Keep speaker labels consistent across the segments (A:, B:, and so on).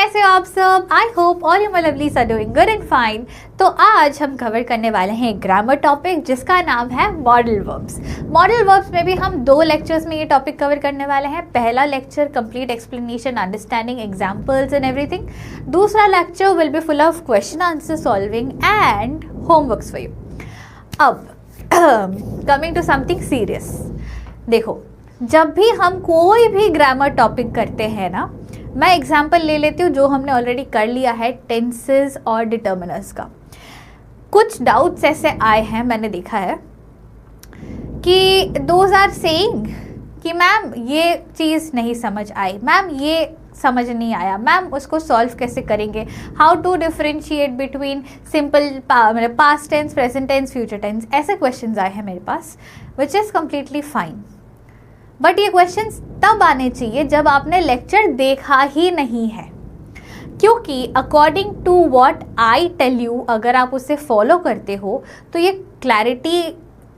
A: कैसे हो आप सब? I hope all you my lovelies are doing good and fine. तो आज हम कवर करने वाले हैं ग्रामर टॉपिक जिसका नाम है मॉडल वर्ब्स। मॉडल वर्ब्स में भी हम 2 लेक्चर्स में ये टॉपिक कवर करने वाले हैं। पहला lecture complete explanation, understanding, examples and everything. दूसरा lecture will be full of question answer solving and homeworks for you. अब कमिंग टू समथिंग सीरियस, देखो जब भी हम कोई भी ग्रामर टॉपिक करते हैं ना, मैं एग्जाम्पल ले लेती हूँ जो हमने ऑलरेडी कर लिया है, टेंसेस और डिटर्मिनर्स का। कुछ डाउट्स ऐसे आए हैं, मैंने देखा है कि दोज आर सेइंग कि मैम ये चीज़ नहीं समझ आई, मैम ये समझ नहीं आया, मैम उसको सॉल्व कैसे करेंगे, how to differentiate between simple मतलब past tense, present tense, future tense. ऐसे क्वेश्चंस आए हैं मेरे पास, which is completely fine. But ये क्वेश्चंस तब आने चाहिए जब आपने लेक्चर देखा ही नहीं है, क्योंकि according to what I tell you, अगर आप उसे फॉलो करते हो तो ये क्लैरिटी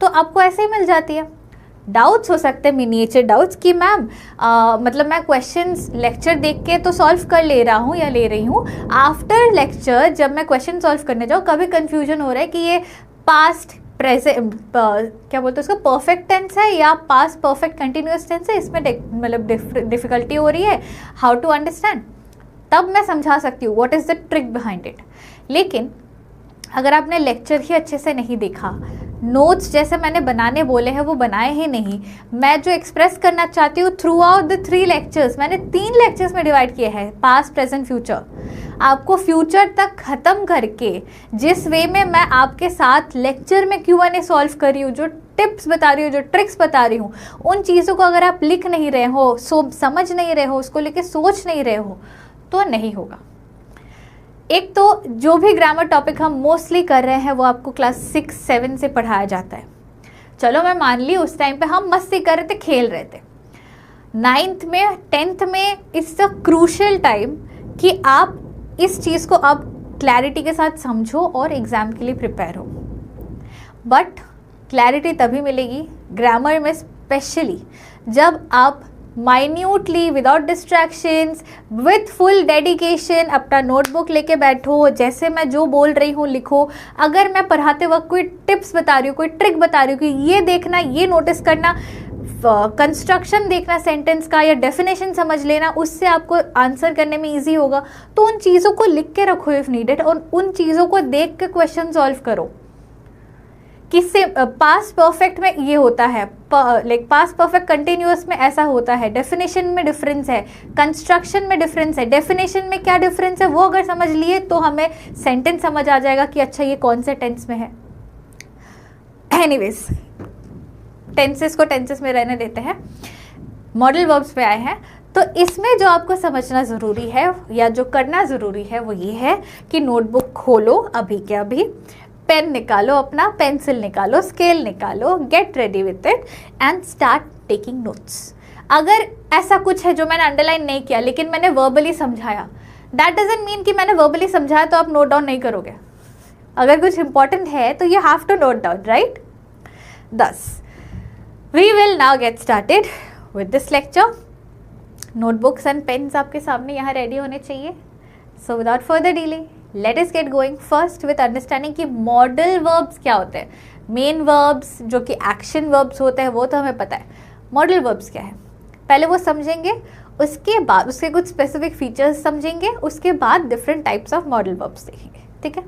A: तो आपको ऐसे ही मिल जाती है। डाउट्स हो सकते हैं, मिनिएचर डाउट्स कि मैम मतलब मैं क्वेश्चंस लेक्चर देख के तो सॉल्व कर ले रहा हूँ या ले रही हूँ, आफ्टर लेक्चर जब मैं क्वेश्चन सॉल्व करने जाऊँ कभी कन्फ्यूजन हो रहा है कि ये पास्ट प्रेजेंट क्या बोलते हैं उसको, परफेक्ट टेंस है या पास्ट परफेक्ट कंटिन्यूअस टेंस है, इसमें मतलब डिफिकल्टी हो रही है, हाउ टू अंडरस्टैंड। तब मैं समझा सकती हूँ what is the trick behind it. लेकिन अगर आपने लेक्चर ही अच्छे से नहीं देखा, नोट्स जैसे मैंने बनाने बोले हैं वो बनाए ही नहीं, मैं जो एक्सप्रेस करना चाहती हूँ थ्रू आउट द 3 लेक्चर्स, मैंने 3 लेक्चर्स में डिवाइड किए हैं, पास्ट प्रेजेंट फ्यूचर। आपको फ्यूचर तक ख़त्म करके जिस वे में मैं आपके साथ लेक्चर में Q&A सॉल्व कर रही हूँ, जो टिप्स बता रही हूँ, जो ट्रिक्स बता रही हूँ, उन चीज़ों को अगर आप लिख नहीं रहे हो, समझ नहीं रहे हो, उसको लेके सोच नहीं रहे हो, तो नहीं होगा। एक तो जो भी ग्रामर टॉपिक हम मोस्टली कर रहे हैं वो आपको क्लास 6-7 से पढ़ाया जाता है। चलो मैं मान ली उस टाइम पे हम मस्ती कर रहे थे, खेल रहे थे। 9th में 10th में इट्स द क्रूशियल टाइम कि आप इस चीज़ को अब क्लैरिटी के साथ समझो और एग्ज़ाम के लिए प्रिपेयर हो। बट क्लैरिटी तभी मिलेगी ग्रामर में स्पेशली जब आप minutely, without distractions, with full dedication अपना नोटबुक लेके बैठो, जैसे मैं जो बोल रही हूँ लिखो। अगर मैं पढ़ाते वक्त कोई टिप्स बता रही हूँ, कोई ट्रिक बता रही हूँ कि ये देखना, ये नोटिस करना, कंस्ट्रक्शन देखना सेंटेंस का या डेफिनेशन समझ लेना, उससे आपको आंसर करने में इजी होगा, तो उन चीज़ों को लिख के रखो इफ़ नीडेड, और उन चीज़ों को देख के क्वेश्चन सॉल्व करो। किससे पास्ट परफेक्ट में ये होता है, लाइक पास्ट परफेक्ट कंटिन्यूअस में ऐसा होता है, डेफिनेशन में डिफरेंस है, कंस्ट्रक्शन में डिफरेंस है। डेफिनेशन में क्या डिफरेंस है वो अगर समझ लिए तो हमें सेंटेंस समझ आ जाएगा कि अच्छा ये कौन से टेंस में है। एनीवेज, टेंसेस को टेंसेस में रहने देते हैं, मॉडल वर्ब्स पे आए हैं। तो इसमें जो आपको समझना ज़रूरी है या जो करना ज़रूरी है वो ये है कि नोटबुक खोलो अभी के अभी, पेन निकालो, अपना पेंसिल निकालो, स्केल निकालो, get ready with it and start taking notes. अगर ऐसा कुछ है जो मैंने अंडरलाइन नहीं किया लेकिन मैंने वर्बली समझाया, दैट डजंट मीन कि मैंने वर्बली समझाया तो आप नोट डाउन नहीं करोगे। अगर कुछ इंपॉर्टेंट है तो you have to note down, right. thus we will now get started with this lecture. Notebooks and pens आपके सामने यहाँ रेडी होने चाहिए। So without further delay let us get going first with understanding कि modal verbs क्या होते हैं। Main verbs जो कि एक्शन वर्ब्स होते हैं वो तो हमें पता है, मॉडल वर्ब्स क्या है पहले वो समझेंगे, उसके बाद उसके कुछ स्पेसिफिक फीचर्स समझेंगे, उसके बाद different types of modal verbs देखेंगे, ठीक है।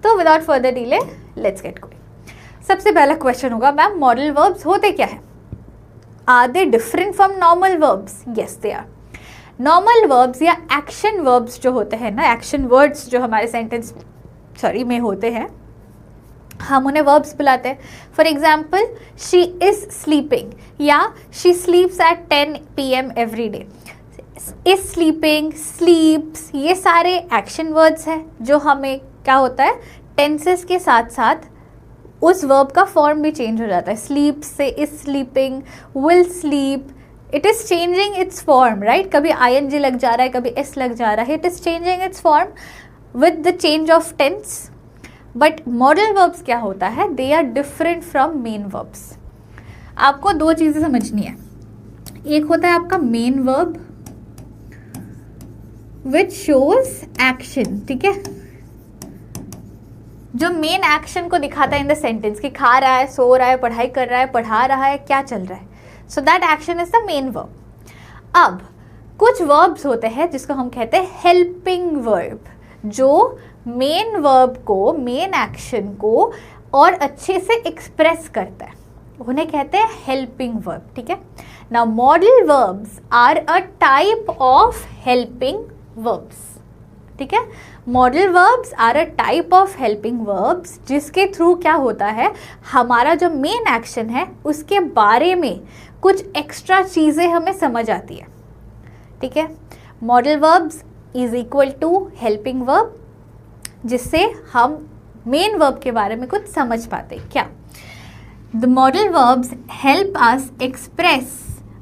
A: तो without further delay let's get going. सबसे पहला क्वेश्चन होगा, मैम मॉडल वर्ब्स होते क्या है? Are they different from normal verbs? Yes they are. Normal verbs या एक्शन वर्ब्स जो होते हैं ना, एक्शन वर्ड्स जो हमारे सेंटेंस में होते हैं, हम उन्हें वर्ब्स बुलाते हैं। For example, she is sleeping या she sleeps at 10 PM every day. Is sleeping, sleeps, ये सारे एक्शन वर्ड्स हैं जो हमें क्या होता है, टेंसेस के साथ साथ उस वर्ब का फॉर्म भी चेंज हो जाता है। स्लीप से is sleeping, will sleep, it is changing its form, right. कभी ING लग जा रहा है, कभी S लग जा रहा है, it is changing its form with the change of tense. But modal verbs क्या होता है, they are different from main verbs. आपको 2 चीज़ें समझनी है, एक होता है आपका main verb which shows action, ठीक है, जो मेन एक्शन को दिखाता है इन द सेंटेंस, कि खा रहा है, सो रहा है, पढ़ाई कर रहा है, पढ़ा रहा है, क्या चल रहा है. So that action is the main verb. अब कुछ वर्ब्स होते हैं जिसको हम कहते हैं हेल्पिंग वर्ब, जो मेन वर्ब को, मेन एक्शन को और अच्छे से एक्सप्रेस करता है, उन्हें कहते हैं हेल्पिंग वर्ब. ठीक है. Now modal verbs are a type of helping verbs. ठीक है. Modal verbs are a type of helping verbs, जिसके थ्रू क्या होता है, हमारा जो मेन एक्शन है उसके बारे में कुछ एक्स्ट्रा चीज़ें हमें समझ आती है. ठीक है. Modal verbs is equal to helping verb, जिससे हम मेन वर्ब के बारे में कुछ समझ पाते. क्या? The modal verbs help us express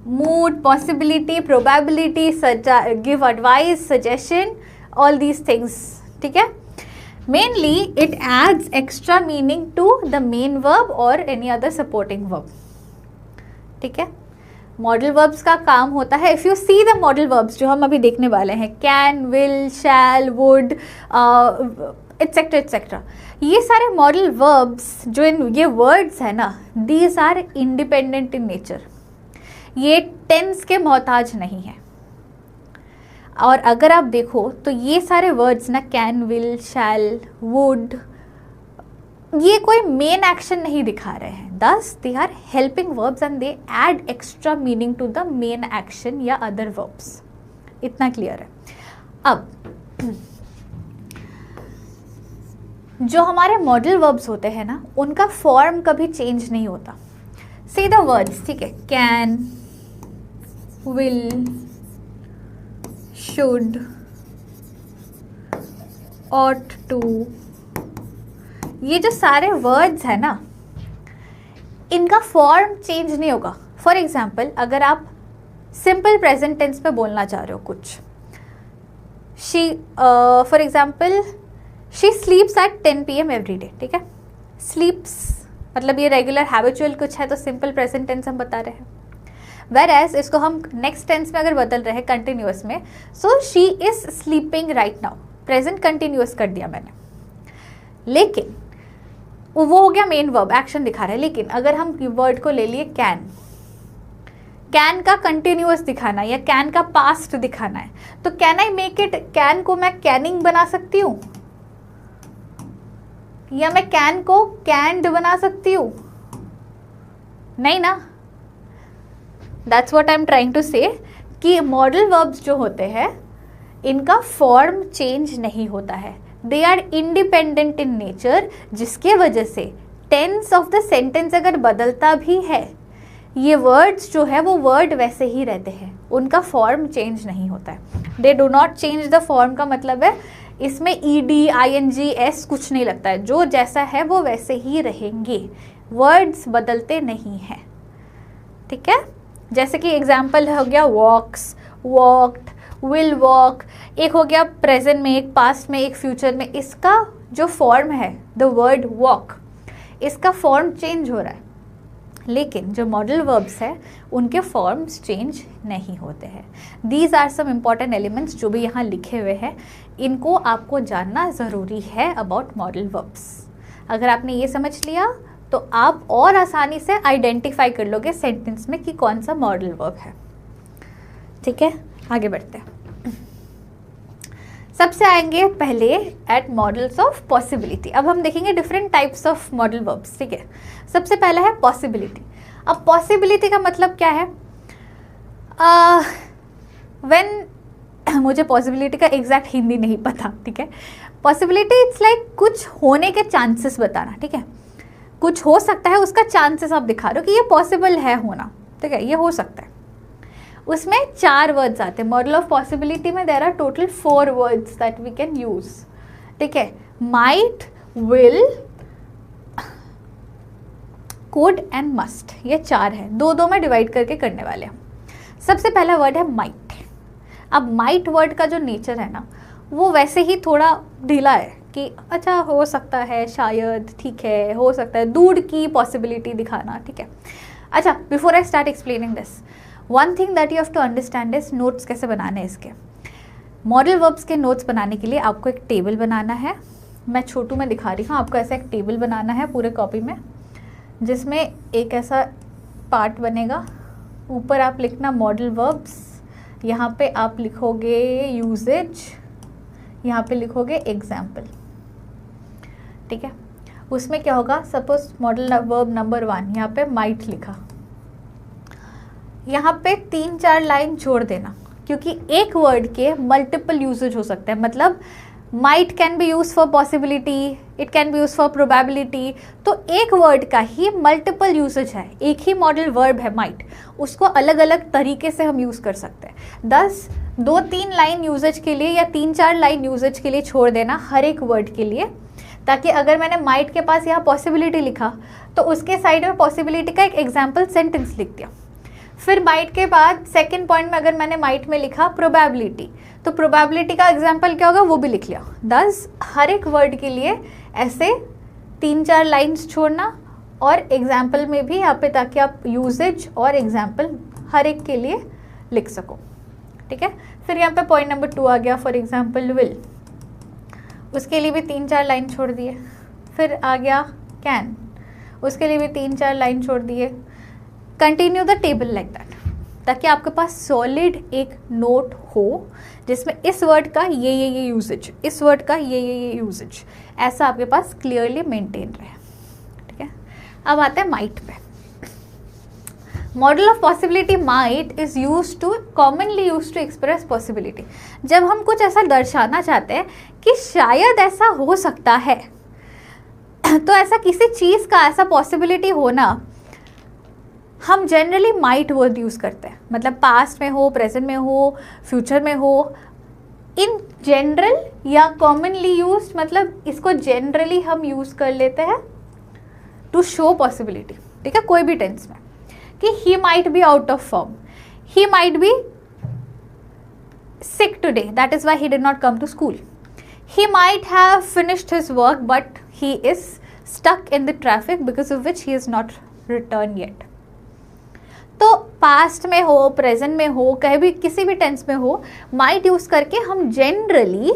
A: mood, possibility, probability, give advice, suggestion, all these things. ठीक है. Mainly it adds extra meaning to the main verb और एनी अदर सपोर्टिंग वर्ब. ठीक है. मॉडल वर्ब्स का काम होता है, if you see the modal verbs जो हम अभी देखने वाले हैं, can, will, shall, would, etcetera etcetera, ये सारे मॉडल वर्ब्स जो ये वर्ड्स है ना, these are independent in nature. ये टेंस के मोहताज नहीं है. और अगर आप देखो तो ये सारे वर्ड्स ना, कैन, विल, शैल, वुड, ये कोई मेन एक्शन नहीं दिखा रहे हैं. Thus they are helping verbs and they add extra meaning to the main action या अदर वर्ब्स. इतना क्लियर है. अब जो हमारे मॉडल वर्ब्स होते हैं ना, उनका फॉर्म कभी चेंज नहीं होता. See the words. ठीक है. Can, will, should, ought to, ये जो सारे वर्ड्स हैं ना, इनका फॉर्म चेंज नहीं होगा. फॉर एग्जाम्पल, अगर आप सिंपल प्रेजेंट टेंस पे बोलना चाह रहे हो कुछ, she, for example, she sleeps at 10 PM every day. ठीक है. स्लीप्स मतलब ये रेगुलर हैबिचुअल कुछ है, तो सिंपल प्रेजेंट टेंस हम बता रहे हैं. वेर एज इसको हम नेक्स्ट टेंस में अगर बदल रहे हैं कंटिन्यूअस में, so she is sleeping right now, present continuous कर दिया मैंने. लेकिन वो हो गया मेन वर्ब, एक्शन दिखा रहा है. लेकिन अगर हम वर्ड को ले लिए कैन, कैन का कंटिन्यूअस दिखाना या कैन का पास्ट दिखाना है, तो can I make it, can को मैं कैनिंग बना सकती हूँ, या मैं कैन को कैंड बना सकती हूँ? नहीं ना. That's what I am trying to say, कि मॉडल वर्ब्स जो होते हैं इनका फॉर्म चेंज नहीं होता है. They are independent in nature, जिसके वजह से टेंस ऑफ द सेंटेंस अगर बदलता भी है, ये वर्ड्स जो है वो वर्ड वैसे ही रहते हैं, उनका फॉर्म चेंज नहीं होता है. They do not change the form का मतलब है इसमें ed, ing, s कुछ नहीं लगता है. जो जैसा है वो वैसे ही रहेंगे, वर्ड्स बदलते नहीं हैं. ठीक है. जैसे कि एग्जाम्पल हो गया वॉक्स, वॉक्ड, विल वॉक. एक हो गया प्रेजेंट में, एक पास्ट में, एक फ्यूचर में. इसका जो फॉर्म है, द वर्ड वॉक, इसका फॉर्म चेंज हो रहा है. लेकिन जो मॉडल वर्ब्स है उनके फॉर्म्स चेंज नहीं होते हैं. These are some important elements जो भी यहाँ लिखे हुए हैं, इनको आपको जानना ज़रूरी है अबाउट मॉडल वर्ब्स. अगर आपने ये समझ लिया तो आप और आसानी से आइडेंटिफाई कर लोगे सेंटेंस में कि कौन सा मॉडल वर्ब है. ठीक है. आगे बढ़ते हैं. सबसे आएंगे पहले एट मॉडल्स ऑफ पॉसिबिलिटी. अब हम देखेंगे different types of modal verbs. ठीक है. सबसे पहला है पॉसिबिलिटी. अब पॉसिबिलिटी का मतलब क्या है? मुझे पॉसिबिलिटी का एग्जैक्ट हिंदी नहीं पता. ठीक है. पॉसिबिलिटी इट्स लाइक कुछ होने के चांसेस बताना. ठीक है. कुछ हो सकता है, उसका चांसेस आप दिखा रहे हो कि ये पॉसिबल है होना. ठीक है. ये हो सकता है. उसमें 4 वर्ड्स आते हैं. मॉडल ऑफ पॉसिबिलिटी में there are total 4 words that we can use. ठीक है. Might, will, could and must, ये 4 है. 2-2 में डिवाइड करके करने वाले हैं. सबसे पहला वर्ड है माइट. अब माइट वर्ड का जो नेचर है ना, वो वैसे ही थोड़ा ढीला है कि अच्छा हो सकता है, शायद, ठीक है, हो सकता है, दूर की पॉसिबिलिटी दिखाना. ठीक है. अच्छा, before I start explaining this, one thing that you have to understand is notes कैसे बनाने इसके. मॉडल वर्ब्स के नोट्स बनाने के लिए आपको एक टेबल बनाना है। मैं छोटू में दिखा रही हूँ, आपको ऐसा एक टेबल बनाना है पूरे कॉपी में, जिसमें एक ऐसा पार्ट बनेगा। ऊपर आप लिखना मॉडल वर्ब्स, यहाँ पे आप लिखोगे यूजेज, यहाँ पे लिखोगे एग्जाम्पल। ठीक है, उसमें क्या होगा, सपोज मॉडल वर्ब नंबर 1, यहाँ पे माइट लिखा, यहाँ पे 3-4 लाइन छोड़ देना, क्योंकि एक वर्ड के मल्टीपल यूजेज हो सकते हैं। मतलब might can be use for possibility, it can be use for probability, तो एक वर्ड का ही मल्टीपल यूजेज है। एक ही मॉडल वर्ब है माइट, उसको अलग अलग तरीके से हम यूज़ कर सकते हैं। 2-3 लाइन यूजेज के लिए या 3-4 लाइन यूजेज के लिए छोड़ देना हर एक वर्ड के लिए, ताकि अगर मैंने माइट के पास यहाँ पॉसिबिलिटी लिखा तो उसके साइड में पॉसिबिलिटी का एक एग्जाम्पल सेंटेंस लिख दिया। फिर माइट के बाद सेकंड पॉइंट में अगर मैंने माइट में लिखा प्रोबेबिलिटी, तो प्रोबेबिलिटी का एग्जाम्पल क्या होगा वो भी लिख लिया। 10 हर एक वर्ड के लिए ऐसे 3-4 लाइन्स छोड़ना, और एग्जाम्पल में भी यहाँ पे, ताकि आप यूजेज और एग्जाम्पल हर एक के लिए लिख सको। ठीक है, फिर यहाँ पे पॉइंट नंबर 2 आ गया, फॉर एग्जाम्पल विल, उसके लिए भी 3-4 लाइन छोड़ दिए। फिर आ गया कैन, उसके लिए भी 3-4 लाइन छोड़ दिए। Continue the table like that, ताकि आपके पास सॉलिड एक नोट हो जिसमें इस वर्ड का ये यूजेज, इस वर्ड का ये यूजेज, ऐसा आपके पास क्लियरली मेंटेन रहे। ठीक है, अब आते हैं माइट पे। Modal of possibility might is use to, commonly use to express possibility. जब हम कुछ ऐसा दर्शाना चाहते हैं कि शायद ऐसा हो सकता है, तो ऐसा किसी चीज़ का ऐसा पॉसिबिलिटी होना, हम जनरली माइट वर्ड यूज़ करते हैं। मतलब पास्ट में हो, प्रेजेंट में हो, फ्यूचर में हो, इन जनरल या कॉमनली यूज, मतलब इसको जनरली हम यूज़ कर लेते हैं टू शो पॉसिबिलिटी। ठीक है, कोई भी टेंस में, कि he might be out of form, he might be sick today, that is why he did not come to school, he might have finished his work but he is stuck in the traffic because of which he is not returned yet। तो past में हो, present में हो, कहीं भी किसी भी tense में हो, माइट यूज करके हम जनरली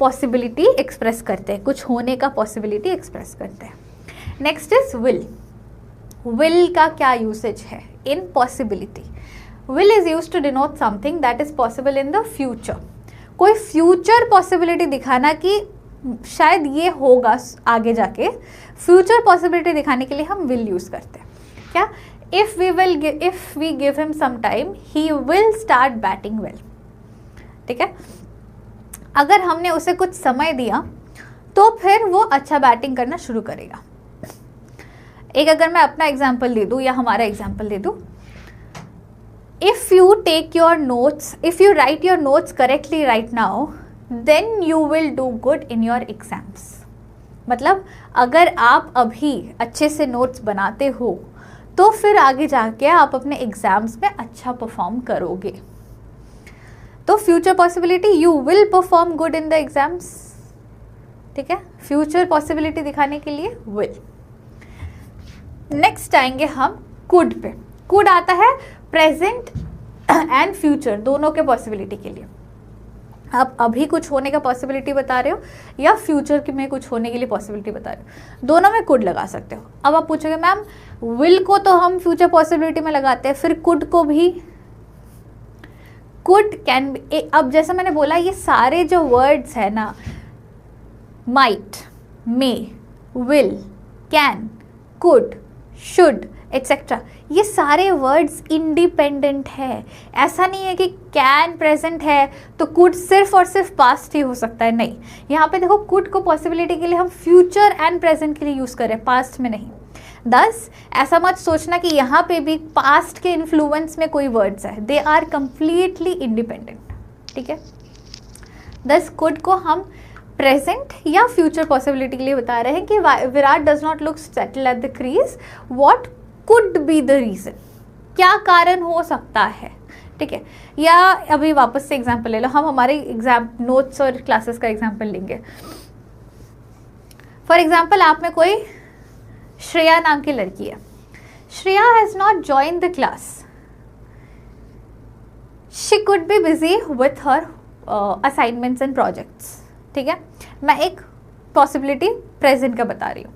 A: पॉसिबिलिटी एक्सप्रेस करते हैं, कुछ होने का पॉसिबिलिटी एक्सप्रेस करते हैं। Next is will. विल का क्या यूसेज है in possibility? Will is use to denote something that is possible in the future. कोई फ्यूचर पॉसिबिलिटी दिखाना कि शायद ये होगा आगे जाके, फ्यूचर पॉसिबिलिटी दिखाने के लिए हम विल यूज करते हैं। क्या? If we give him some time he will start batting well. ठीक है, अगर हमने उसे कुछ समय दिया तो फिर वो अच्छा बैटिंग करना शुरू करेगा। एक अगर मैं अपना एग्जाम्पल दे दूँ या हमारा एग्जाम्पल दे दूँ, if you take your notes, if you write your notes correctly right now, then you will do good in your exams. मतलब अगर आप अभी अच्छे से नोट्स बनाते हो तो फिर आगे जाके आप अपने एग्जाम्स में अच्छा परफॉर्म करोगे। तो future possibility, you will perform good in the exams. ठीक है, फ्यूचर पॉसिबिलिटी दिखाने के लिए विल। नेक्स्ट आएंगे हम कुड पे। कुड आता है प्रेजेंट एंड फ्यूचर दोनों के पॉसिबिलिटी के लिए। आप अभी कुछ होने का पॉसिबिलिटी बता रहे हो या फ्यूचर में कुछ होने के लिए पॉसिबिलिटी बता रहे हो, दोनों में कुड लगा सकते हो। अब आप पूछोगे मैम विल को तो हम फ्यूचर पॉसिबिलिटी में लगाते हैं, फिर कुड को भी? कुड कैन बी, अब जैसा मैंने बोला ये सारे जो वर्ड्स है ना, might, may, will, can, could, should etcetera, ये सारे वर्ड्स इंडिपेंडेंट है। ऐसा नहीं है कि कैन प्रेजेंट है तो कुड सिर्फ और सिर्फ पास्ट ही हो सकता है, नहीं। यहाँ पे देखो कुड को पॉसिबिलिटी के लिए हम फ्यूचर एंड प्रेजेंट के लिए यूज़ करें, पास्ट में नहीं। दस ऐसा मत सोचना कि यहाँ पे भी पास्ट के इन्फ्लुएंस में कोई वर्ड्स है, दे आर कंप्लीटली इंडिपेंडेंट। ठीक है, दस कुड को हम प्रेजेंट या फ्यूचर पॉसिबिलिटी के लिए बता रहे हैं कि Virat does not look settle at the crease, what could be the reason, क्या कारण हो सकता है। ठीक है, या अभी वापस से एग्जाम्पल ले लो, हम हमारे एग्जाम नोट्स और क्लासेस का एग्जाम्पल लेंगे। फॉर एग्जाम्पल आप में कोई श्रेया नाम की लड़की है, Shreya has not join the class, she could be busy with her assignments and projects, ठीक है। मैं एक पॉसिबिलिटी प्रेजेंट का बता रही हूँ,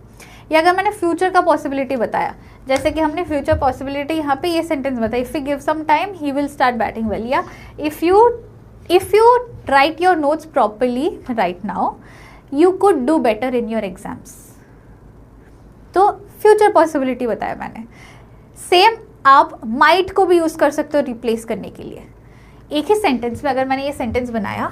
A: या अगर मैंने फ्यूचर का पॉसिबिलिटी बताया, जैसे कि हमने फ्यूचर पॉसिबिलिटी यहाँ पे ये सेंटेंस बताया, if you give some time he will start batting well, या if you write your notes properly right now you could do better in your exams. तो फ्यूचर पॉसिबिलिटी बताया मैंने। सेम आप might को भी यूज़ कर सकते हो रिप्लेस करने के लिए। एक ही सेंटेंस में अगर मैंने ये सेंटेंस बनाया,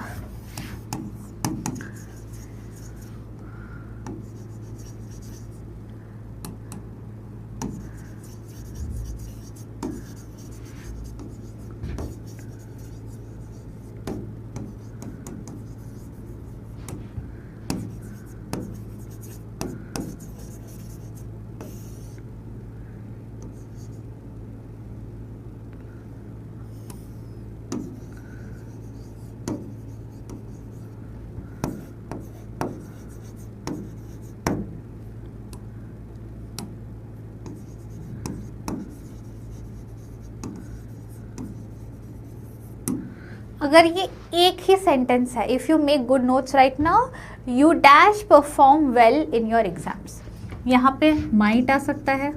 A: अगर ये एक ही सेंटेंस है, if you make good notes right now you dash perform well in your exams, यहाँ पे माइट आ सकता है,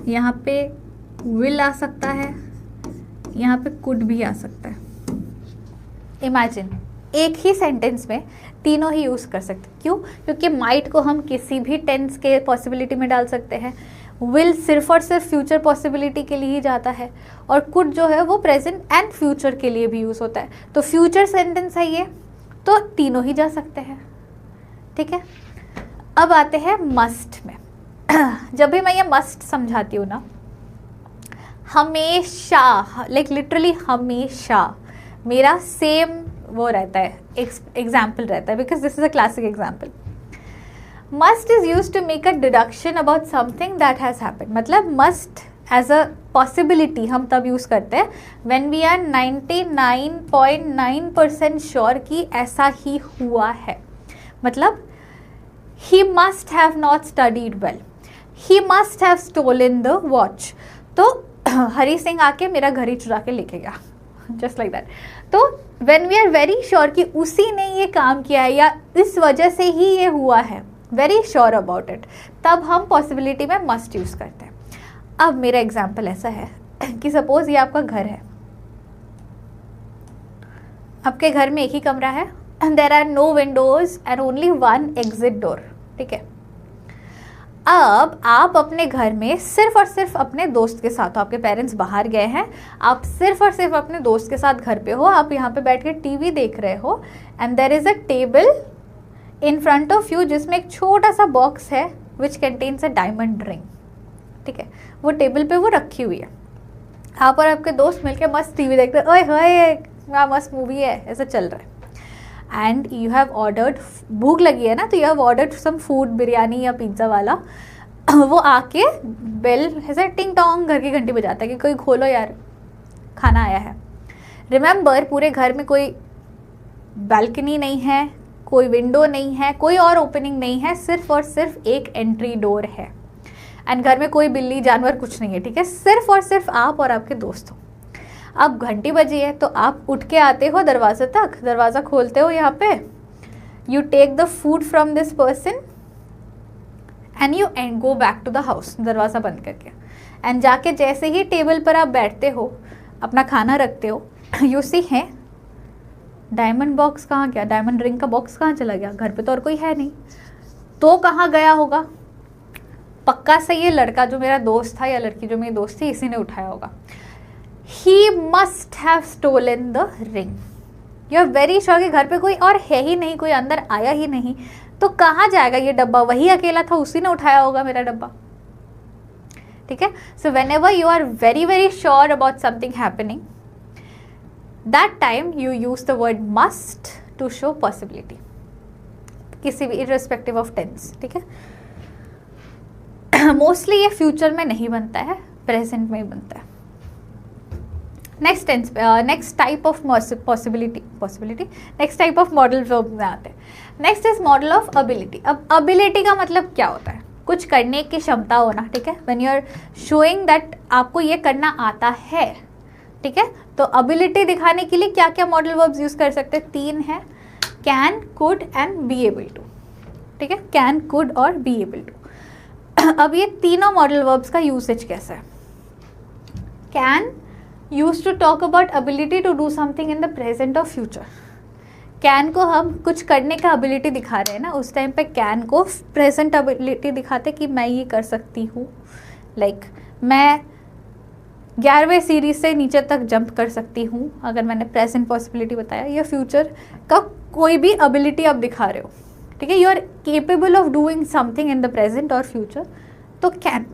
A: यहाँ पे विल आ सकता है, यहाँ पे कुड भी आ सकता है। इमेजिन एक ही सेंटेंस में तीनों ही यूज़ कर सकते। क्यों? क्योंकि माइट को हम किसी भी टेंस के पॉसिबिलिटी में डाल सकते हैं, विल सिर्फ और सिर्फ फ्यूचर पॉसिबिलिटी के लिए ही जाता है, और कुड जो है वो प्रेजेंट एंड फ्यूचर के लिए भी यूज़ होता है। तो फ्यूचर सेंटेंस है ये, तो तीनों ही जा सकते हैं, ठीक है। अब आते हैं मस्ट में। जब भी मैं ये मस्ट समझाती हूँ ना, हमेशा, लाइक लिटरली हमेशा मेरा सेम वो रहता है, एग्जाम्पल रहता है, because this is a classic example. Must is use to make a deduction about something that has happened. मतलब मस्ट एज अ पॉसिबिलिटी हम तब यूज़ करते हैं व्हेन वी आर 99.9% श्योर कि ऐसा ही हुआ है। मतलब he must have not studied well, he must have stolen the watch. तो हरी सिंह आके मेरा घर ही चुरा के लेके गया, जस्ट लाइक दैट। तो when we are very sure कि उसी ने ये काम किया है या इस वजह से ही ये हुआ है, वेरी श्योर अबाउट इट, तब हम पॉसिबिलिटी में मस्ट यूज़ करते हैं। अब मेरा एग्जाम्पल ऐसा है कि सपोज ये आपका घर है, आपके घर में एक ही कमरा है, there are no windows and only one exit door, ठीक है। अब आप अपने घर में सिर्फ और सिर्फ अपने दोस्त के साथ हो, आपके पेरेंट्स बाहर गए हैं, आप सिर्फ और सिर्फ अपने दोस्त के साथ घर पे हो, आप यहाँ पे बैठ के टीवी देख रहे हो, and there is a table in front of you जिसमें एक छोटा सा बॉक्स है which contains a diamond ring, ठीक है। वो टेबल पे वो रखी हुई है, आप और आपके दोस्त मिलकर मस्त टीवी देख रहे हो, ओए होए क्या मस्त मूवी है, ऐसा चल रहा है। एंड यू हैव ऑर्डर्ड, भूख लगी है ना, तो you have ordered some food, biryani या पिज्ज़ा वाला। वो आके बेल ऐसे टिंग टोंग घर की घंटी बजाता है कि कोई खोलो यार, खाना आया है। रिमेंबर, पूरे घर में कोई बालकनी नहीं है, कोई विंडो नहीं है, कोई और ओपनिंग नहीं है, सिर्फ और सिर्फ एक एंट्री डोर है, एंड घर में कोई बिल्ली जानवर कुछ नहीं है, ठीक है। सिर्फ और सिर्फ आप और आपके दोस्त हो। अब घंटी बजी है तो आप उठ के आते हो दरवाजे तक, दरवाज़ा खोलते हो, यहाँ पे you take the food from this person and you and go back to the house, दरवाज़ा बंद करके। एंड जाके जैसे ही टेबल पर आप बैठते हो, अपना खाना रखते हो, यू सी है डायमंड बॉक्स कहाँ गया, डायमंड रिंग का बॉक्स कहाँ चला गया, घर पे तो और कोई है नहीं, तो कहाँ गया होगा? पक्का से ये लड़का जो मेरा दोस्त था या लड़की जो मेरी दोस्त थी, इसी ने उठाया होगा। He must have stolen the ring. You are very sure कि घर पे कोई और है ही नहीं, कोई अंदर आया ही नहीं, तो कहाँ जाएगा ये डब्बा? वही अकेला था, उसी ने उठाया होगा मेरा डब्बा, ठीक है। So whenever you are very very sure about something happening, that time you use the word must to show possibility, किसी भी irrespective of tense, ठीक है। मोस्टली ये फ्यूचर में नहीं बनता है, प्रेजेंट में ही बनता है। Next type of possibility, next type of modal verb में आते हैं। Next is model of ability. अब अबिलिटी का मतलब क्या होता है? कुछ करने की क्षमता होना, ठीक है। When you are showing that आपको ये करना आता है, ठीक है, तो अबिलिटी दिखाने के लिए क्या क्या मॉडल वर्ब्स यूज कर सकते हैं? 3 है, can, could and be able to. ठीक है, कैन, कुड और बी एबल टू। अब ये तीनों मॉडल वर्ब्स का यूसेज कैसा है? Can use to talk about ability to do something in the present और फ्यूचर। कैन को हम कुछ करने का एबिलिटी दिखा रहे हैं ना, उस टाइम पे कैन को प्रेजेंट एबिलिटी दिखाते कि मैं ये कर सकती हूँ। लाइक मैं 11वें सीढ़ी से नीचे तक जंप कर सकती हूँ, अगर मैंने प्रेजेंट पॉसिबिलिटी बताया, या फ्यूचर का कोई भी एबिलिटी आप दिखा रहे हो। ठीक है, you are capable of doing something in the present और फ्यूचर, तो can.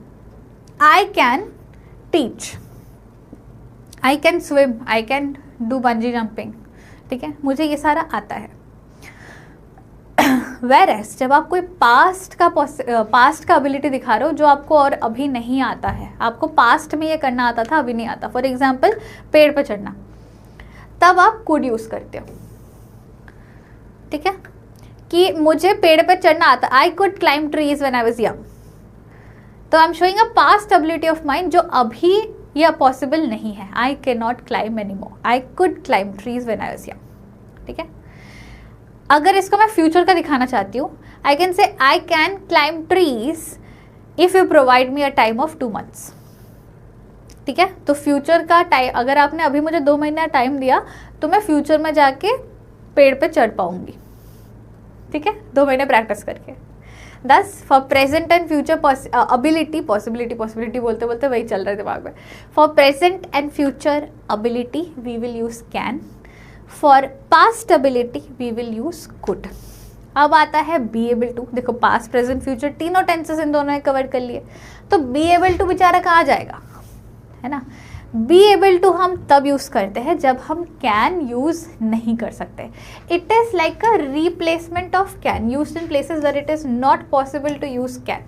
A: I can teach, I can swim, I can do bungee jumping. ठीक है, मुझे ये सारा आता है। वेरएस जब आप कोई पास्ट का एबिलिटी दिखा रहे हो जो आपको और अभी नहीं आता है, आपको पास्ट में ये करना आता था, अभी नहीं आता, फॉर एग्जाम्पल पेड़ पे चढ़ना, तब आप कुड यूज करते हो। ठीक है, कि मुझे पेड़ पे चढ़ना आता, I could climb trees when I was young. तो I am showing a past ability of mind जो अभी यह पॉसिबल नहीं है। I can not climb any more, I could climb trees when I was young. ठीक है, अगर इसको मैं फ्यूचर का दिखाना चाहती हूँ, I can say I can climb trees if you provide me a time of 2 months। ठीक है, तो फ्यूचर का टाइम, अगर आपने अभी मुझे 2 महीना टाइम दिया तो मैं फ्यूचर में जाके पेड़ पे चढ़ पाऊंगी। ठीक है, 2 महीने प्रैक्टिस करके। Thus for present and future ability, possibility बोलते बोलते वही चल रहा है दिमाग में। For present and future ability we will use can, for past ability we will use could. अब आता है बी एबल टू। देखो पास्ट, प्रेजेंट, फ्यूचर तीनों टेंसेस इन दोनों ने कवर कर लिए, तो बी एबल टू बेचारा कहाँ जाएगा, है ना। बी एबल टू हम तब यूज करते हैं जब हम कैन यूज नहीं कर सकते। It is like a replacement of can used in places where it is not possible to use can.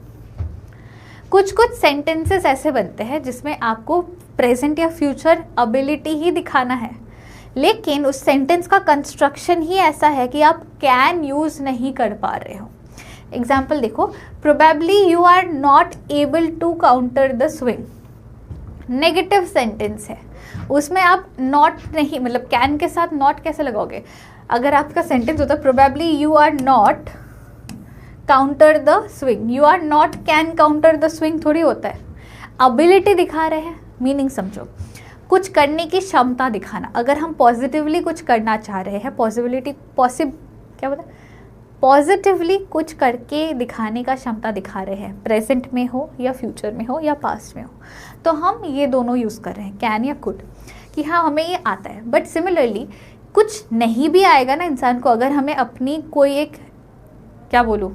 A: कुछ सेंटेंसेस ऐसे बनते हैं जिसमें आपको प्रेजेंट या फ्यूचर एबिलिटी ही दिखाना है, लेकिन उस सेंटेंस का कंस्ट्रक्शन ही ऐसा है कि आप कैन यूज नहीं कर पा रहे हो। एग्जाम्पल देखो, probably you are not able to counter the swing. Negative sentence है, उसमें आप नॉट नहीं, मतलब कैन के साथ नॉट कैसे लगाओगे? अगर आपका सेंटेंस होता है probably you are not counter the swing, you are not can counter the swing थोड़ी होता है। एबिलिटी दिखा रहे हैं, मीनिंग समझो, कुछ करने की क्षमता दिखाना। अगर हम पॉजिटिवली कुछ करना चाह रहे हैं, पॉजिटिवली कुछ करके दिखाने का क्षमता दिखा रहे हैं, प्रेजेंट में हो या फ्यूचर में हो या पास्ट में हो, तो हम ये दोनों यूज़ कर रहे हैं, कैन या कुड, कि हाँ हमें ये आता है। बट सिमिलरली कुछ नहीं भी आएगा ना इंसान को, अगर हमें अपनी कोई एक, क्या बोलूँ,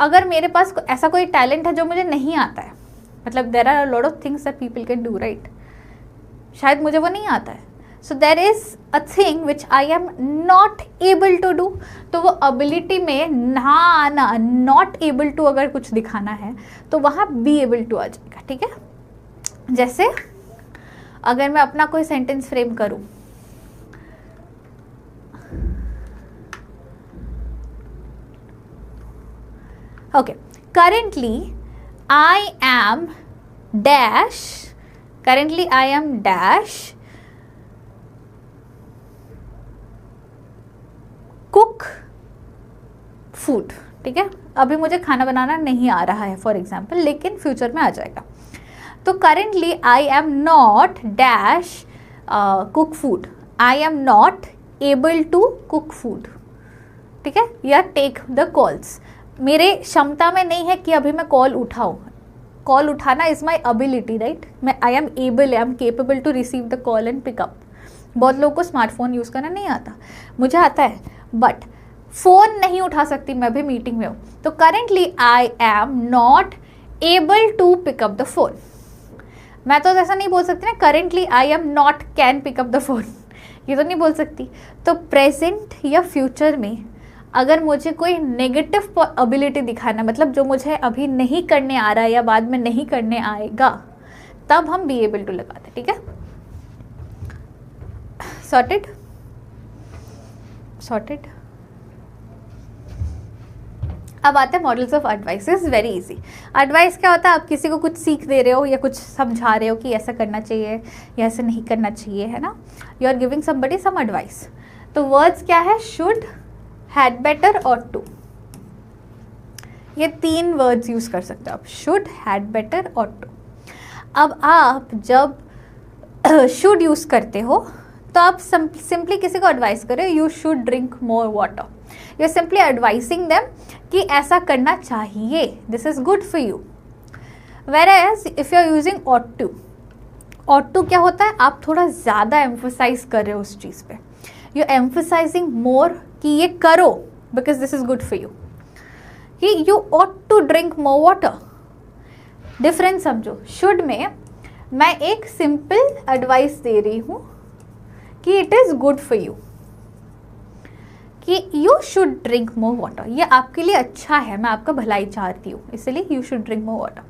A: अगर मेरे पास ऐसा कोई टैलेंट है जो मुझे नहीं आता है, मतलब there are a lot of things that people can do, right, शायद मुझे वो नहीं आता है, so there is a thing which I am not able to do. तो वो एबिलिटी में ना आना, नॉट एबल टू अगर कुछ दिखाना है तो वहाँ बी एबल टू आ जाएगा। ठीक है, जैसे अगर मैं अपना कोई सेंटेंस फ्रेम करूँ, okay, currently I M dash, currently I am dash cook food। ठीक है, अभी मुझे खाना बनाना नहीं आ रहा है फॉर एग्जाम्पल, लेकिन फ्यूचर में आ जाएगा। तो currently I am not dash cook food, I am not able to cook food. ठीक है, या टेक द कॉल्स, मेरे क्षमता में नहीं है कि अभी मैं कॉल उठाऊँ। कॉल उठाना इज माई एबिलिटी, राइट, मैं I am capable to receive the call and pick up. बहुत लोगों को स्मार्टफोन यूज़ करना नहीं आता, मुझे आता है, बट फ़ोन नहीं उठा सकती, मैं भी मीटिंग में हूँ। तो currently I am not able to pick up the phone. मैं तो ऐसा नहीं बोल सकती ना, currently I am not can pick up the phone, ये तो नहीं बोल सकती। तो प्रेजेंट या फ्यूचर में अगर मुझे कोई नेगेटिव एबिलिटी दिखाना, मतलब जो मुझे अभी नहीं करने आ रहा है या बाद में नहीं करने आएगा, तब हम बी एबल टू लगाते। ठीक है, सॉर्टेड। अब आते हैं models of advice. Is very easy. Advice क्या होता है? आप किसी को कुछ सीख दे रहे हो या कुछ समझा रहे हो कि ऐसा करना चाहिए या ऐसा नहीं करना चाहिए, है ना। You are giving somebody some advice. तो वर्ड्स क्या है? Should, had better ought to. ये 3 वर्ड्स यूज कर सकते हो आप, should, had better ought to. अब आप जब शुड यूज करते हो तो आप सिंपली किसी को एडवाइस करें, you should drink more water. You are simply advising them कि ऐसा करना चाहिए, this is good for you. Whereas if you are using ought to क्या होता है? आप थोड़ा ज़्यादा एम्फोसाइज कर रहे हो उस चीज़ पे, यू आर एम्फोसाइजिंग मोर कि ये करो because this is good for you, कि you ought to drink more water. Difference समझो। शुड में मैं एक सिंपल एडवाइस दे रही हूँ कि it is good for you, कि you should drink more water, ये आपके लिए अच्छा है, मैं आपका भलाई चाहती हूँ, इसलिए you should drink more water.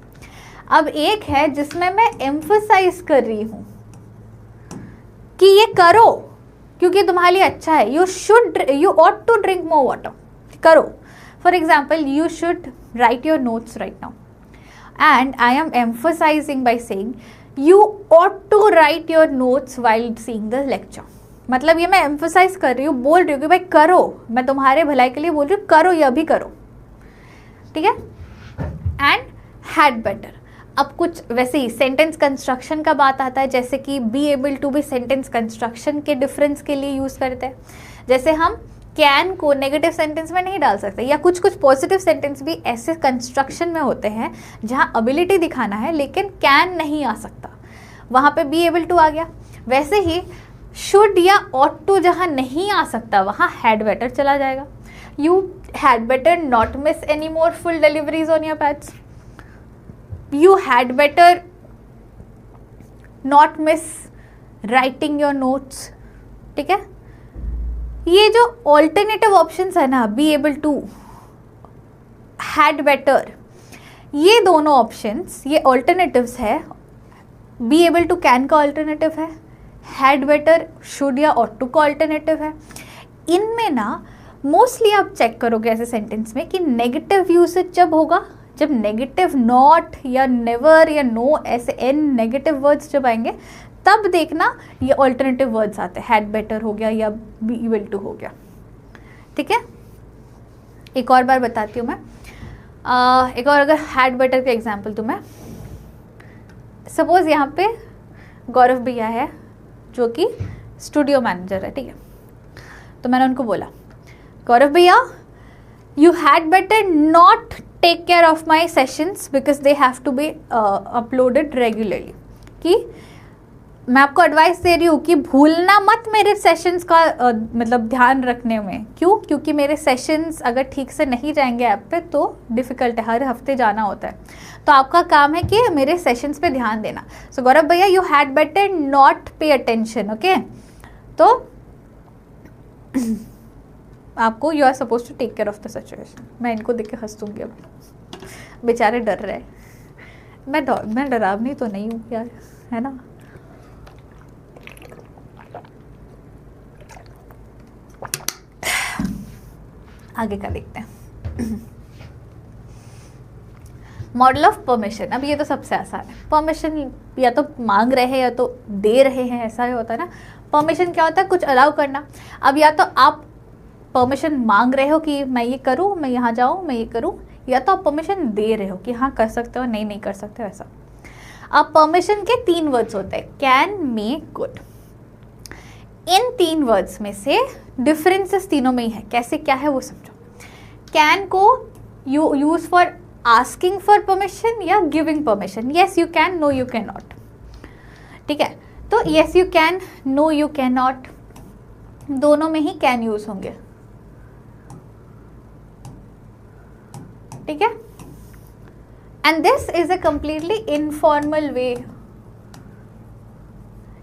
A: अब एक है जिसमें मैं एम्फसाइज कर रही हूँ कि ये करो क्योंकि तुम्हारे लिए अच्छा है, you ought to drink more water, करो। For example, you should write your notes right now and I am emphasizing by saying you ought to write your notes while seeing the lecture. मतलब ये मैं emphasise कर रही हूँ, बोल रही हूँ कि भाई करो, मैं तुम्हारे भलाई के लिए बोल रही हूँ, करो, ये अभी करो, ठीक है। And had better. अब कुछ वैसे ही सेंटेंस कंस्ट्रक्शन का बात आता है, जैसे कि बी एबल टू भी सेंटेंस कंस्ट्रक्शन के डिफरेंस के लिए यूज़ करते हैं। जैसे हम कैन को नेगेटिव सेंटेंस में नहीं डाल सकते, या कुछ कुछ पॉजिटिव सेंटेंस भी ऐसे कंस्ट्रक्शन में होते हैं जहाँ एबिलिटी दिखाना है लेकिन कैन नहीं आ सकता, वहाँ पे बी एबल टू आ गया। वैसे ही शुड या ऑट टू जहाँ नहीं आ सकता वहाँ हैड बेटर चला जाएगा। You had better not miss any more full deliveries on your pads, you had better not miss writing your notes, ठीक है। ये जो ऑल्टरनेटिव ऑप्शंस है ना, be able to, had better, ये दोनों ऑप्शंस, ये ऑल्टरनेटिव्स है। बी एबल टू कैन का ऑल्टरनेटिव है, हैड बेटर शुड या ऑट टू का ऑल्टरनेटिव है। इनमें ना मोस्टली आप चेक करोगे ऐसे सेंटेंस में कि नेगेटिव यूसेज जब होगा, जब नेगेटिव नॉट या नेवर या नो ऐसे एन नेगेटिव वर्ड्स जब आएंगे तब देखना ये ऑल्टरनेटिव वर्ड्स आते हैं, हैड बेटर हो गया या बी एबल टू हो गया, ठीक है। एक और बार बताती हूँ मैं, एक और अगर हैड बेटर का एग्जांपल दूँ मैं, सपोज यहाँ पे गौरव भैया है जो कि स्टूडियो मैनेजर है, ठीक है। तो मैंने उनको बोला, गौरव भैया you had better not take care of my sessions because they have to be uploaded regularly. कि मैं आपको एडवाइस दे रही हूँ कि भूलना मत मेरे सेशंस का मतलब ध्यान रखने में। क्यों? क्योंकि मेरे सेशंस अगर ठीक से नहीं जाएंगे ऐप पे तो डिफ़िकल्ट है, हर हफ्ते जाना होता है, तो आपका काम है कि मेरे सेशंस पे ध्यान देना। सो गौरव भैया you had better not pay attention, okay. तो आपको you are suppose to take care of the situation. मैं इनको देख के हंस दूंगी, अब बेचारे डर रहे। मैं डरावनी तो नहीं हूँ यार, है ना। आगे का देखते हैं। Modal of permission. अब ये तो सबसे आसान है। परमिशन या तो मांग रहे हैं या तो दे रहे हैं, ऐसा ही होता है ना। परमिशन क्या होता है? कुछ अलाउ करना। अब या तो आप परमिशन मांग रहे हो कि मैं ये करूँ, मैं यहाँ जाऊँ, मैं ये करूँ, या तो आप परमिशन दे रहे हो कि हाँ कर सकते हो, नहीं कर सकते हो, ऐसा। अब परमिशन के 3 वर्ड्स होते हैं, can, may, could. In 3 words में से डिफरेंसेस तीनों में ही है। कैसे क्या है वो समझो। कैन को you use for asking for permission या giving permission. Yes you can, no you can not, ठीक है। तो yes you can, no you can not, दोनों में ही कैन यूज होंगे, ठीक है। And this is a completely informal way.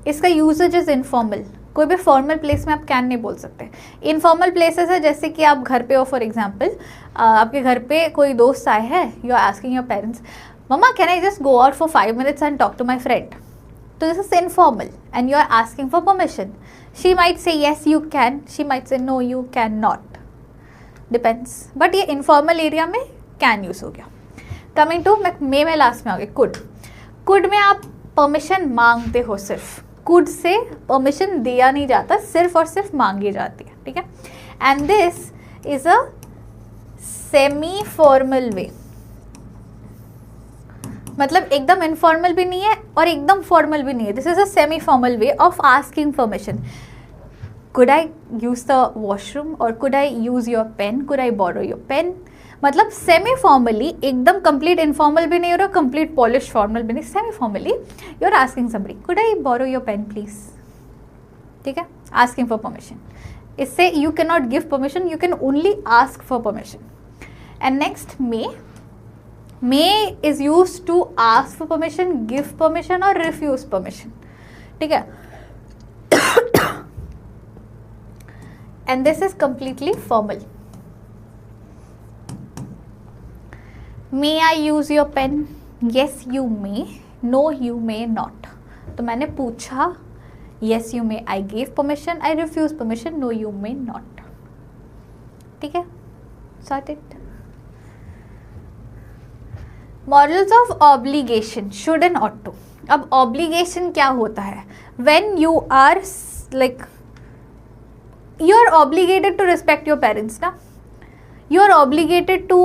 A: इसका यूजेज इज इनफॉर्मल। कोई भी फॉर्मल प्लेस में आप कैन नहीं बोल सकते। इनफॉर्मल प्लेसेस है जैसे कि आप घर पे हो, फॉर एग्जांपल आपके घर पे कोई दोस्त आए हैं, you are asking your parents, mamma can I just go out for 5 minutes and talk to my friend. तो this is informal and you are asking for permission. She might say yes you can, she might say no you can not. Depends, but ये informal area में can use हो गया। Coming to मे में last में आ गए could. Could में आप permission मांगते हो, सिर्फ कुड से परमिशन दिया नहीं जाता, सिर्फ और सिर्फ मांगी जाती है, ठीक है। And this is a semi formal वे, मतलब एकदम इनफॉर्मल भी नहीं है और एकदम फॉर्मल भी नहीं है। This is a semi formal way of asking permission. Could I use the washroom और could I use your pen, could I borrow your pen, मतलब सेमी फॉर्मली, एकदम कंप्लीट इनफॉर्मल भी नहीं हो रहा, कंप्लीट पॉलिश फॉर्मल भी नहीं, semi formally you are asking somebody could I borrow your pen please, ठीक है, आस्किंग फॉर परमिशन। इससे you can not give permission, you can only ask for permission. And next may is use to ask for permission, give permission और refuse permission, ठीक है। And this is completely formal. May I use your pen, yes you may, no you may not. तो मैंने पूछा, yes you may, I give permission, I refuse permission, no you may not, ठीक है, sorted. Modals of obligation, should and ought to. अब obligation क्या होता है? When you are like you are obligated to respect your parents ना, you are obligated to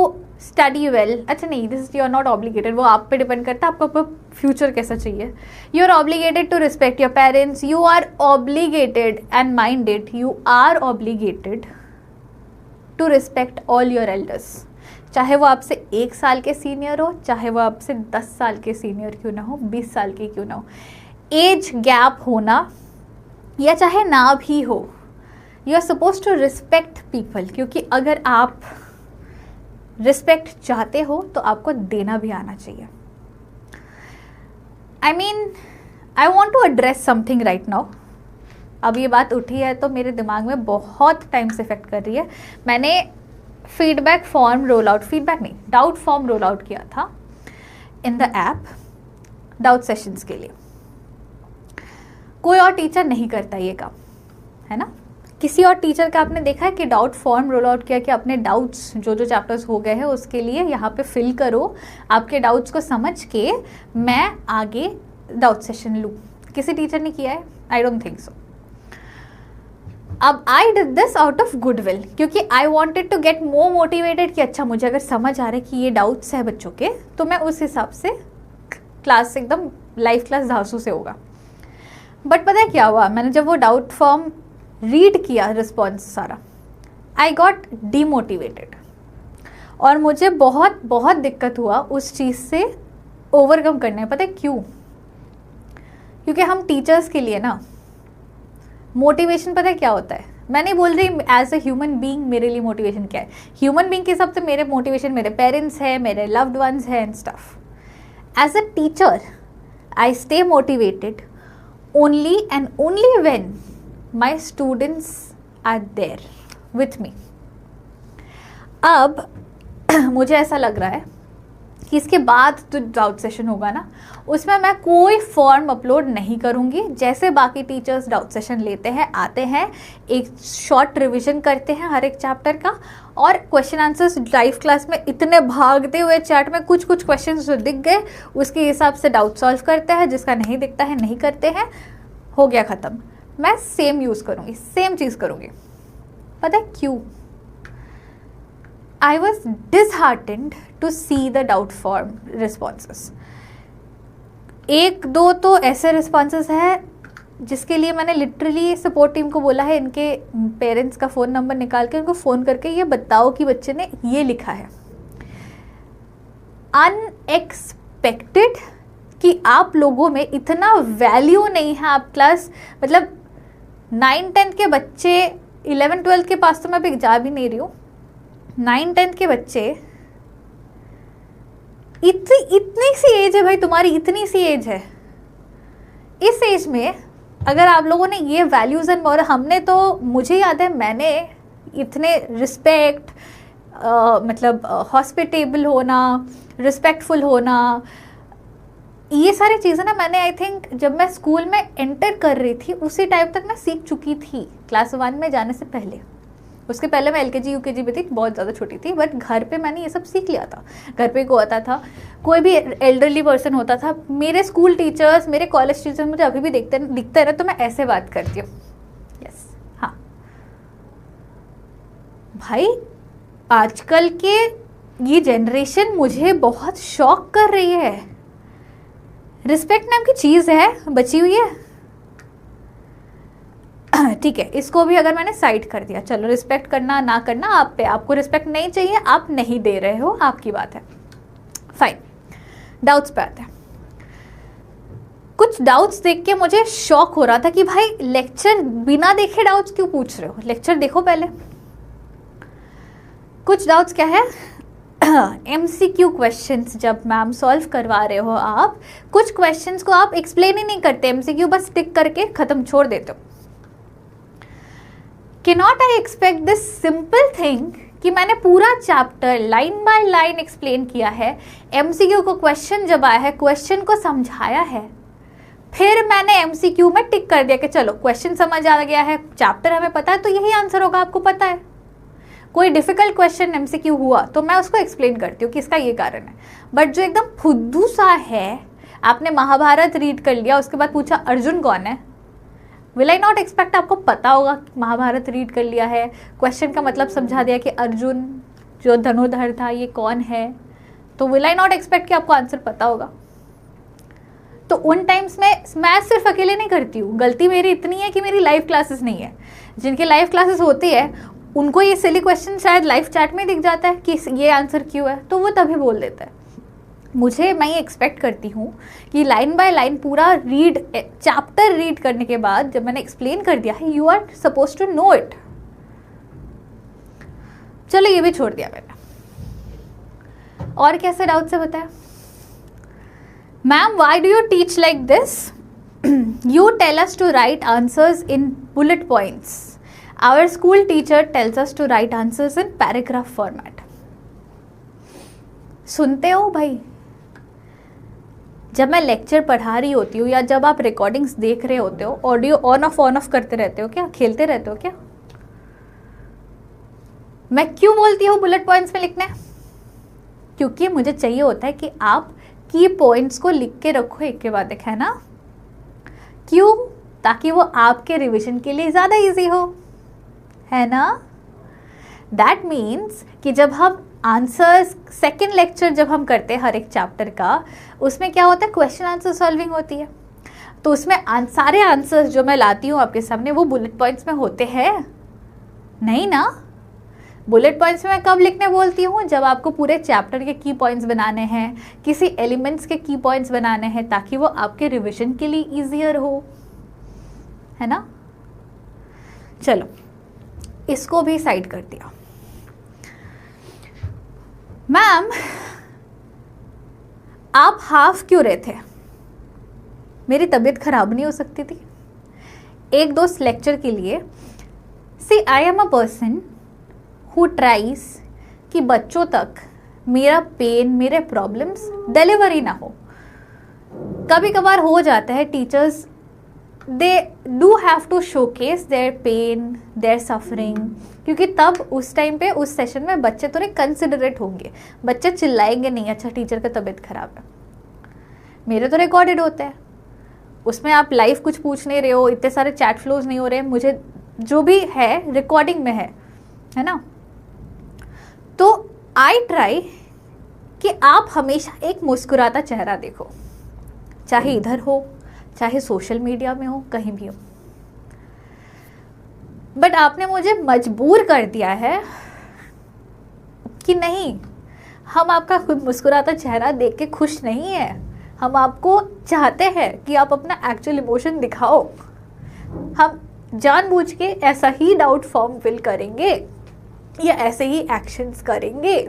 A: study well। अच्छा नहीं, this is you are not obligated, वो आप पे डिपेंड करता है आपको फ्यूचर कैसा चाहिए। you are obligated to respect your parents, you are obligated and minded, you are obligated to respect all your elders, चाहे वो आपसे 1 साल के सीनियर हो, चाहे वो आपसे 10 साल के सीनियर क्यों ना हो, 20 साल के क्यों ना हो, एज गैप होना या चाहे ना भी हो, you are suppose to respect people, क्योंकि अगर आप रिस्पेक्ट चाहते हो तो आपको देना भी आना चाहिए। I mean I want to address something right now. अब ये बात उठी है तो मेरे दिमाग में बहुत टाइम से इफेक्ट कर रही है। मैंने feedback form roll out, feedback नहीं, डाउट फॉर्म रोल आउट किया था in the app doubt sessions के लिए। कोई और टीचर नहीं करता ये काम, है ना। किसी और टीचर का आपने देखा है कि डाउट फॉर्म रोल आउट किया कि अपने डाउट्स जो जो चैप्टर्स हो गए हैं उसके लिए यहाँ पे फिल करो, आपके डाउट्स को समझ के मैं आगे डाउट सेशन लूँ? किसी टीचर ने किया है? I don't think so. अब I did this out of goodwill, क्योंकि I wanted to get more motivated कि अच्छा मुझे अगर समझ आ रहा है कि ये डाउट्स है बच्चों के, तो मैं उस हिसाब से क्लास एकदम लाइव क्लास धांसू से होगा। बट पता है क्या हुआ, मैंने जब वो डाउट फॉर्म रीड किया रिस्पॉन्स सारा, आई गॉट डीमोटिवेटेड और मुझे बहुत बहुत दिक्कत हुआ उस चीज़ से ओवरकम करने में। पता है क्यों? क्योंकि हम टीचर्स के लिए ना मोटिवेशन पता है क्या होता है? मैं नहीं बोल रही एज अ ह्यूमन बीइंग मेरे लिए मोटिवेशन क्या है। ह्यूमन बीइंग के हिसाब से मेरे मोटिवेशन मेरे पेरेंट्स है, मेरे लव्ड वंस है and stuff. As a teacher I stay motivated only and only when my students are there with me। अब मुझे ऐसा लग रहा है कि इसके बाद जो डाउट सेशन होगा ना, उसमें मैं कोई फॉर्म अपलोड नहीं करूँगी। जैसे बाकी टीचर्स डाउट सेशन लेते हैं, आते हैं, एक शॉर्ट रिवीजन करते हैं हर एक चैप्टर का, और क्वेश्चन आंसर्स लाइव क्लास में इतने भागते हुए चैट में कुछ कुछ क्वेश्चन जो दिख गए उसके हिसाब से डाउट सॉल्व करते हैं, जिसका नहीं दिखता है नहीं करते हैं, हो गया ख़त्म। मैं सेम यूज़ करूँगी, सेम चीज़ करूँगी। पता है क्यों? I was disheartened to see the doubt form responses. 1-2 तो ऐसे रिस्पॉन्सेस हैं जिसके लिए मैंने लिटरली सपोर्ट टीम को बोला है इनके पेरेंट्स का फ़ोन नंबर निकाल के उनको फ़ोन करके ये बताओ कि बच्चे ने ये लिखा है। अनएक्सपेक्टेड कि आप लोगों में इतना वैल्यू नहीं है। आप क्लास मतलब 9-10 के बच्चे, 11-12 के पास तो मैं अभी जा भी नहीं रही हूँ, 9-10 के बच्चे, इतनी सी एज है भाई तुम्हारी, इतनी सी एज है। इस एज में अगर आप लोगों ने ये वैल्यूज़ एंड मोरल, हमने तो, मुझे याद है मैंने इतने रिस्पेक्ट, मतलब हॉस्पिटेबल होना, रिस्पेक्टफुल होना, ये सारी चीज़ें ना मैंने आई थिंक जब मैं स्कूल में एंटर कर रही थी उसी टाइम तक मैं सीख चुकी थी, क्लास 1 में जाने से पहले। उसके पहले मैं LKG UKG में थी, बहुत ज़्यादा छोटी थी, बट घर पे मैंने ये सब सीख लिया था। घर पे को आता था, कोई भी एल्डरली पर्सन होता था, मेरे स्कूल टीचर्स, मेरे कॉलेज टीचर्स मुझे अभी भी दिखते हैं ना, तो मैं ऐसे बात करती हूँ। यस, हाँ भाई, आजकल के ये जनरेशन मुझे बहुत शॉक कर रही है। रिस्पेक्ट नाम की चीज़ है, बची हुई है। ठीक है, इसको भी अगर मैंने साइड कर दिया, चलो रिस्पेक्ट करना ना करना आप पे, आपको रिस्पेक्ट नहीं चाहिए, आप नहीं दे रहे हो, आपकी बात है, फाइन। डाउट्स पे आते हैं। कुछ डाउट्स देख के मुझे शॉक हो रहा था कि भाई लेक्चर बिना देखे डाउट्स क्यों पूछ रहे हो, लेक्चर देखो पहले। कुछ डाउट्स क्या है, MCQ क्वेश्चंस जब मैम सॉल्व करवा रहे हो आप, कुछ क्वेश्चंस को आप एक्सप्लेन ही नहीं करते, MCQ बस टिक करके खत्म छोड़ देते हो। Cannot I expect this simple thing कि मैंने पूरा chapter line by line explain किया है, MCQ को क्वेश्चन जब आया है, क्वेश्चन को समझाया है, फिर मैंने MCQ में टिक कर दिया कि चलो क्वेश्चन समझ आ गया है, चैप्टर हमें पता है, तो यही आंसर होगा, आपको पता है। कोई डिफिकल्ट क्वेश्चन MCQ हुआ तो मैं उसको एक्सप्लेन करती हूँ कि इसका ये कारण है। बट जो एकदम फुद्दू सा है, आपने महाभारत रीड कर लिया, उसके बाद पूछा अर्जुन कौन है, विल आई नॉट एक्सपेक्ट आपको पता होगा महाभारत रीड कर लिया है, क्वेश्चन का मतलब समझा दिया कि अर्जुन जो धनुर्धर था ये कौन है, तो विल आई नॉट एक्सपेक्ट कि आपको आंसर पता होगा। तो उन टाइम्स में मैं सिर्फ अकेले नहीं करती हूँ, गलती मेरी इतनी है कि मेरी लाइव क्लासेस नहीं है। जिनकी लाइव क्लासेस होती है उनको ये सिली क्वेश्चन शायद लाइव चैट में दिख जाता है कि ये आंसर क्यों है, तो वो तभी बोल देता है। मैं ये एक्सपेक्ट करती हूँ कि लाइन बाय लाइन पूरा चैप्टर रीड करने के बाद जब मैंने एक्सप्लेन कर दिया है, you are suppose to know it. चलो ये भी छोड़ दिया मैंने। और कैसे डाउट से बताया, ma'am why do you teach like this, you tell us to write answers in bullet points, our school teacher tells us to write answers in paragraph format. सुनते हो भाई, जब मैं लेक्चर पढ़ा रही होती हूँ या जब आप रिकॉर्डिंग्स देख रहे होते हो, ऑडियो ऑन ऑफ करते रहते हो क्या, खेलते रहते हो क्या? मैं क्यों बोलती हूँ बुलेट पॉइंट्स में लिखना है? क्योंकि मुझे चाहिए होता है कि आप की पॉइंट्स को लिख के रखो एक के बाद एक, है ना? क्यों? ताकि वो आपके रिवीजन के लिए ज़्यादा इजी हो, है ना? दैट मीन्स कि जब हम आंसर्स सेकेंड लेक्चर जब हम करते हैं हर एक चैप्टर का, उसमें क्या होता है, क्वेश्चन आंसर सॉल्विंग होती है। तो उसमें सारे आंसर्स जो मैं लाती हूँ आपके सामने वो बुलेट पॉइंट्स में होते हैं नहीं ना? बुलेट पॉइंट्स में मैं कब लिखने बोलती हूँ, जब आपको पूरे चैप्टर के की पॉइंट्स बनाने हैं, किसी एलिमेंट्स के की पॉइंट्स बनाने हैं, ताकि वो आपके रिविजन के लिए ईजियर हो, है ना? चलो इसको भी साइड कर दिया। मैम आप हाफ क्यों रहे थे? मेरी तबीयत खराब नहीं हो सकती थी एक दो लेक्चर के लिए? See I am a person who tries कि बच्चों तक मेरा पेन, मेरे प्रॉब्लम्स डिलीवर ही ना हो। कभी कभार हो जाता है teachers they do have to showcase their pain, their suffering, क्योंकि तब उस टाइम पे उस सेशन में बच्चे थोड़े कंसिडरेट होंगे, बच्चे चिल्लाएंगे नहीं, अच्छा टीचर का तबीयत खराब है। मेरे तो रिकॉर्डेड होते हैं, उसमें आप लाइव कुछ पूछ नहीं रहे हो, इतने सारे चैट फ्लोज नहीं हो रहे, मुझे जो भी है रिकॉर्डिंग में है ना? तो आई ट्राई कि आप हमेशा एक मुस्कुराता चेहरा देखो, चाहे इधर हो, चाहे सोशल मीडिया में हो, कहीं भी हो। बट आपने मुझे मजबूर कर दिया है कि नहीं, हम आपका खुद मुस्कुराता चेहरा देख के खुश नहीं है, हम आपको चाहते हैं कि आप अपना एक्चुअल इमोशन दिखाओ। हम जानबूझ के ऐसा ही डाउट फॉर्म फिल करेंगे या ऐसे ही एक्शंस करेंगे।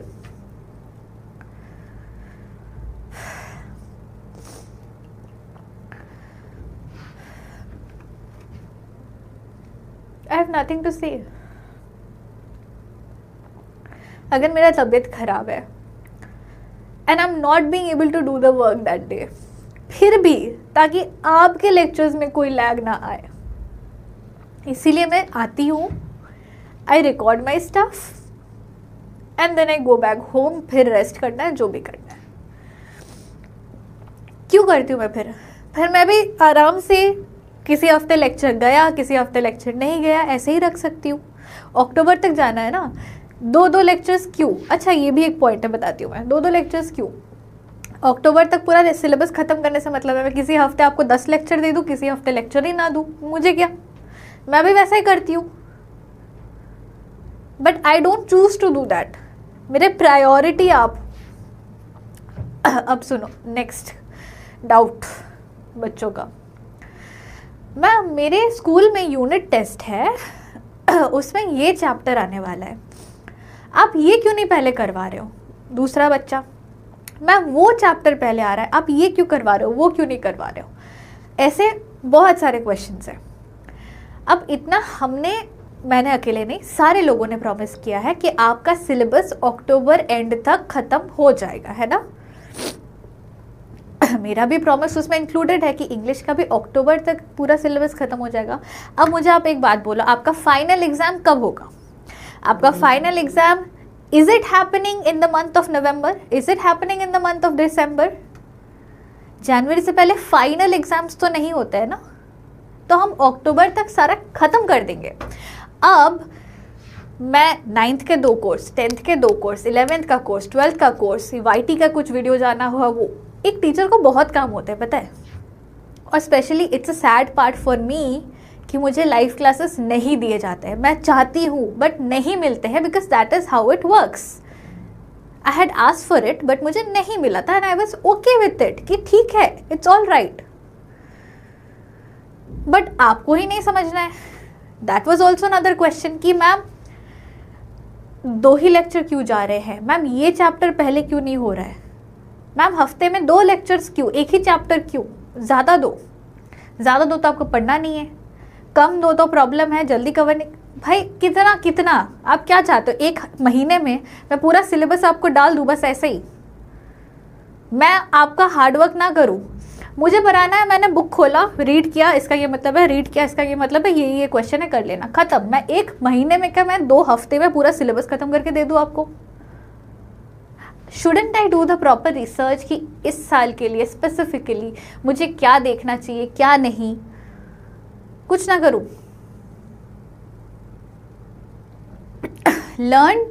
A: I have nothing to say. अगर मेरा तबीयत खराब है and I'm not being able to do the work that day, फिर भी ताकि आपके लेक्चर्स में कोई लैग ना आए, इसीलिए मैं आती हूँ, I record my stuff and then I go back home, फिर रेस्ट करना है जो भी करना है। क्यों करती हूँ मैं? फिर मैं भी आराम से किसी हफ्ते लेक्चर गया, किसी हफ्ते लेक्चर नहीं गया, ऐसे ही रख सकती हूँ। अक्टूबर तक जाना है ना, 2-2 लेक्चर्स क्यों? अच्छा ये भी एक पॉइंट है, बताती हूँ मैं, 2-2 लेक्चर्स क्यों? अक्टूबर तक पूरा सिलेबस खत्म करने से मतलब है मैं किसी हफ्ते आपको 10 लेक्चर दे दूँ, किसी हफ्ते लेक्चर ही ना दूँ, मुझे क्या, मैं भी वैसा ही करती हूँ। But I don't choose to do that, मेरे प्रायोरिटी आप। अब सुनो नेक्स्ट डाउट बच्चों का। मैम मेरे स्कूल में यूनिट टेस्ट है, उसमें ये चैप्टर आने वाला है, आप ये क्यों नहीं पहले करवा रहे हो? दूसरा बच्चा, मैम वो चैप्टर पहले आ रहा है, आप ये क्यों करवा रहे हो, वो क्यों नहीं करवा रहे हो? ऐसे बहुत सारे क्वेश्चंस हैं। अब इतना मैंने अकेले नहीं, सारे लोगों ने प्रॉमिस किया है कि आपका सिलेबस अक्टूबर एंड तक खत्म हो जाएगा, है ना? मेरा भी प्रॉमिस उसमें इंक्लूडेड है कि इंग्लिश का भी अक्टूबर तक पूरा सिलेबस खत्म हो जाएगा। अब मुझे आप एक बात बोलो, आपका फाइनल एग्जाम कब होगा? आपका final exam, is it happening in the month of November? Is it happening in the month of December? जनवरी से पहले फाइनल एग्जाम्स तो नहीं होते हैं ना, तो हम अक्टूबर तक सारा खत्म कर देंगे। अब मैं 9th के 2 कोर्स, 10th के 2 कोर्स, 11th का कोर्स, 12th का कोर्स, वाईटी का कुछ वीडियो जाना हुआ, वो एक टीचर को बहुत काम होते हैं पता है। और specially it's a sad part for me कि मुझे लाइव क्लासेस नहीं दिए जाते हैं। मैं चाहती हूँ बट नहीं मिलते हैं, because that is how it works. I had asked for it but मुझे नहीं मिला था and I was okay with it कि ठीक है, इट्स ऑल राइट। बट आपको ही नहीं समझना है। That was also another question कि मैम 2 ही लेक्चर क्यों जा रहे हैं? मैम ये चैप्टर पहले क्यों नहीं हो रहा है? मैम हफ्ते में 2 लेक्चर्स क्यों? एक ही चैप्टर क्यों? ज़्यादा दो तो आपको पढ़ना नहीं है, कम दो तो प्रॉब्लम है, जल्दी कवर नहीं। भाई कितना आप क्या चाहते हो? 1 महीने में मैं पूरा सिलेबस आपको डाल दूँ बस ऐसे ही? मैं आपका हार्डवर्क ना करूँ? मुझे पढ़ाना है, मैंने बुक खोला, रीड किया, इसका ये मतलब है, रीड किया, इसका ये मतलब है, ये क्वेश्चन है, कर लेना, खत्म। मैं 1 महीने में क्या, मैं 2 हफ्ते में पूरा सिलेबस खत्म करके दे दूँ आपको? Shouldn't I do the proper research कि इस साल के लिए स्पेसिफिकली मुझे क्या देखना चाहिए, क्या नहीं? कुछ ना करूं? Learn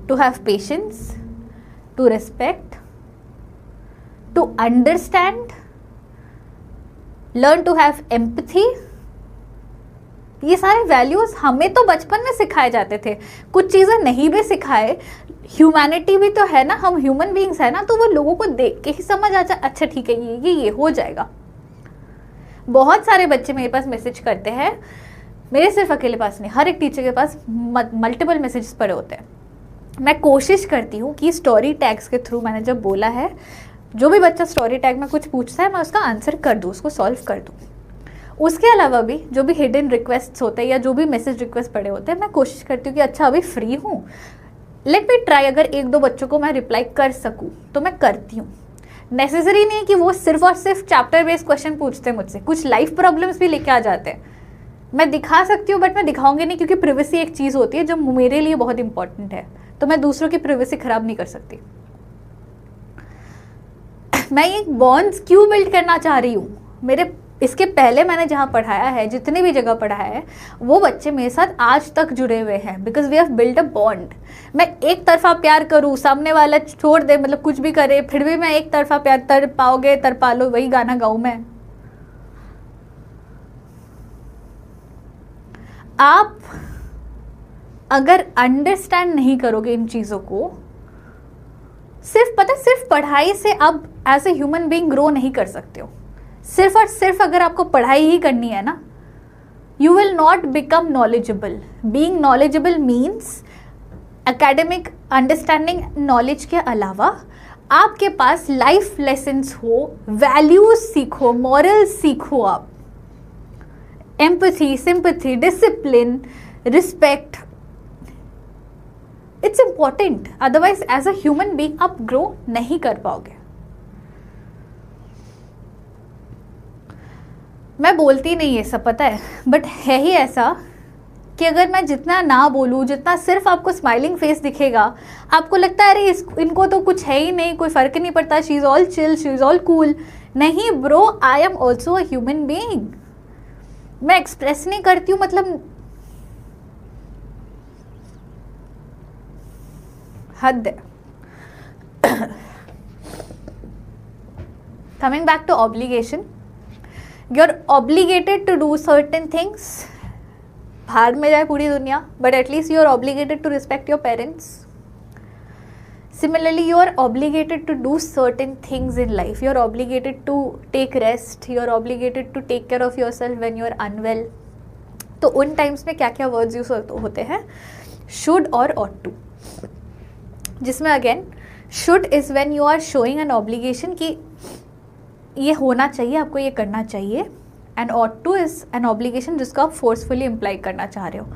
A: to have patience, to respect, to understand, learn to have empathy. ये सारे वैल्यूज हमें तो बचपन में सिखाए जाते थे, कुछ चीजें नहीं भी सिखाए। ह्यूमैनिटी भी तो है ना, हम ह्यूमन बीइंग्स है ना, तो वो लोगों को देख के ही समझ आ जाए, अच्छा ठीक है ये हो जाएगा। बहुत सारे बच्चे मेरे पास मैसेज करते हैं, मेरे सिर्फ अकेले पास नहीं, हर एक टीचर के पास मल्टीपल मैसेजेस पड़े होते हैं। मैं कोशिश करती हूँ कि स्टोरी टैग्स के थ्रू, मैंने जब बोला है जो भी बच्चा स्टोरी टैग में कुछ पूछता है मैं उसका आंसर कर दूँ, उसको सॉल्व कर दूँ। उसके अलावा भी जो भी हिडन रिक्वेस्ट होते हैं या जो भी मैसेज रिक्वेस्ट पड़े होते हैं, मैं कोशिश करती हूँ कि अच्छा अभी फ्री हूँ, लेट मी ट्राई, अगर 1-2 बच्चों को मैं रिप्लाई कर सकूँ तो मैं करती हूँ। नेसेसरी नहीं कि वो सिर्फ और सिर्फ चैप्टर बेस्ड क्वेश्चन पूछते हैं मुझसे, कुछ लाइफ प्रॉब्लम्स भी लेके आ जाते हैं। मैं दिखा सकती हूँ बट मैं दिखाऊंगी नहीं, क्योंकि प्रिवेसी एक चीज़ होती है जो मेरे लिए बहुत इंपॉर्टेंट है, तो मैं दूसरों की प्रिवेसी खराब नहीं कर सकती। मैं एक बॉन्ड्स क्यों बिल्ड करना चाह रही हूँ? मेरे इसके पहले मैंने जहाँ पढ़ाया है, जितनी भी जगह पढ़ाया है, वो बच्चे मेरे साथ आज तक जुड़े हुए हैं, because we have build a bond. मैं एक तरफा प्यार करूँ, सामने वाला छोड़ दे, मतलब कुछ भी करे, फिर भी मैं एक तरफा प्यार, तर पाओगे तर पालो, वही गाना गाऊँ मैं। आप अगर अंडरस्टैंड नहीं करोगे इन चीज़ों को, सिर्फ पढ़ाई से आप as a human being grow नहीं कर सकते हो। सिर्फ और सिर्फ अगर आपको पढ़ाई ही करनी है ना, you will not become knowledgeable. Being knowledgeable means academic understanding, knowledge के अलावा आपके पास लाइफ लेसन्स हो, वैल्यूज सीखो, मॉरल्स सीखो, आप empathy, sympathy, discipline, respect, it's important. Otherwise as a human being आप ग्रो नहीं कर पाओगे। मैं बोलती नहीं ये सब, पता है, बट है ही ऐसा कि अगर मैं जितना ना बोलूँ, जितना सिर्फ आपको स्माइलिंग फेस दिखेगा, आपको लगता है अरे इनको तो कुछ है ही नहीं, कोई फ़र्क नहीं पड़ता, she is all chill, she is all cool. नहीं bro, I am also a human being. मैं एक्सप्रेस नहीं करती हूँ मतलब हद है। Coming back to obligation, you're obligated to do certain things. भाड़ में जाए पूरी दुनिया, but at least you're obligated to respect your parents. Similarly, you're obligated to do certain things in life. You're obligated to take rest. You're obligated to take care of yourself when you're unwell. तो उन times में क्या क्या words use होते हैं? Should और ought to. जिसमें again should is when you are showing an obligation कि ये होना चाहिए, आपको ये करना चाहिए, and ought to is an obligation जिसको आप फोर्सफुली इम्प्लाई करना चाह रहे हो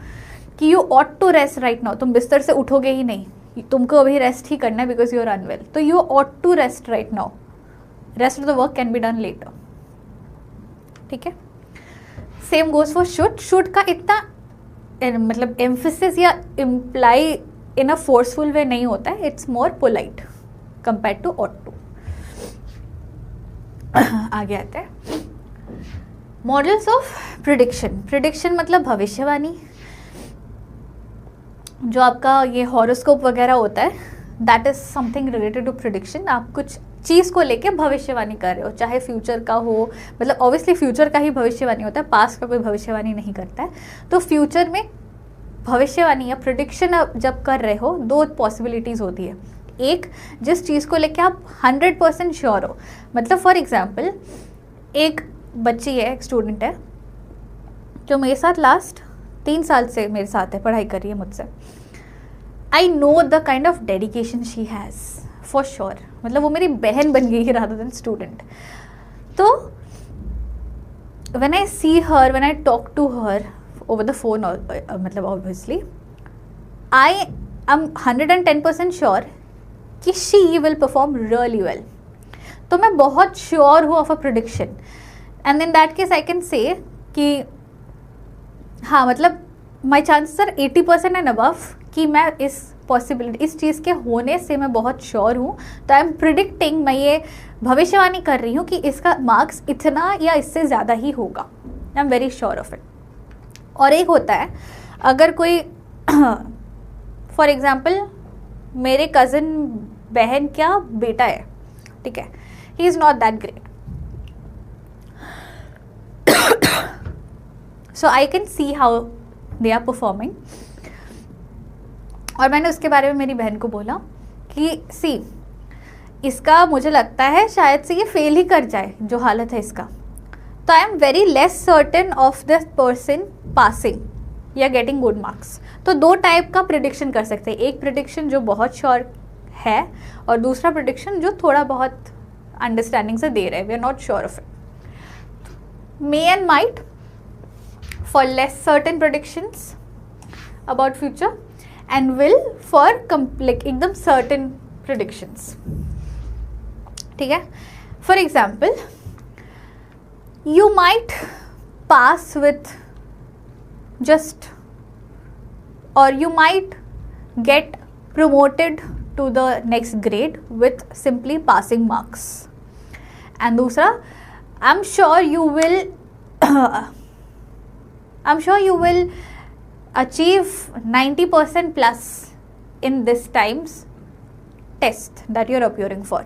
A: कि you ought to rest right now. तुम बिस्तर से उठोगे ही नहीं, तुमको अभी रेस्ट ही करना है बिकॉज यू आर अनवेल, तो you ought to rest right now, rest of the work can be done later. ठीक है, same goes for should. Should का इतना मतलब एम्फेसिस या इम्प्लाई इन अ फोर्सफुल वे नहीं होता है, it's more polite compare to ought to. आगे आते हैं मॉडल्स ऑफ प्रिडिक्शन। प्रिडिक्शन मतलब भविष्यवाणी। जो आपका ये हॉरोस्कोप वगैरह होता है, that is something related to prediction. आप कुछ चीज़ को लेके भविष्यवाणी कर रहे हो, चाहे फ्यूचर का हो, मतलब ऑब्वियसली फ्यूचर का ही भविष्यवाणी होता है, पास्ट का कोई भविष्यवाणी नहीं करता है। तो फ्यूचर में भविष्यवाणी या प्रिडिक्शन जब कर रहे हो, दो पॉसिबिलिटीज़ होती है। एक, जिस चीज़ को लेके आप 100% श्योर हो, मतलब फॉर एग्जांपल एक बच्ची है, एक स्टूडेंट है जो मेरे साथ लास्ट 3 साल से मेरे साथ है, पढ़ाई कर रही है मुझसे। I know the kind of dedication she has for sure, मतलब वो मेरी बहन बन गई है रादर देन स्टूडेंट। तो when I see her, when I talk to her over the phone, मतलब obviously I am 110% sure कि she will perform really well. तो मैं बहुत श्योर हूँ of a prediction, and in that case I can say कि हाँ, मतलब माई chances are 80% and above कि मैं इस पॉसिबिलिटी, इस चीज़ के होने से मैं बहुत श्योर हूँ। तो आई एम प्रिडिक्टिंग, मैं ये भविष्यवाणी कर रही हूँ कि इसका मार्क्स इतना या इससे ज़्यादा ही होगा। आई am very sure of it. और एक होता है अगर कोई फॉर एग्जाम्पल मेरे कज़न बहन क्या बेटा है, ठीक है, he is not that great, so I can see how they are performing. और मैंने उसके बारे में मेरी बहन को बोला कि सी, इसका मुझे लगता है शायद से ये फेल ही कर जाए जो हालत है इसका। तो I am very less certain of this person passing या गेटिंग गुड मार्क्स। तो दो टाइप का प्रिडिक्शन कर सकते हैं, एक प्रिडिक्शन जो बहुत श्योर है और दूसरा प्रिडिक्शन जो थोड़ा बहुत अंडरस्टैंडिंग से दे रहे हैं, we are not sure of it. May and might for less certain predictions about future and will for complete एकदम सर्टेन प्रिडिक्शंस। ठीक है, for example you might pass with just, or you might get promoted to the next grade with simply passing marks. And दूसरा, I'm sure you will achieve 90% plus in this times test that you're appearing for.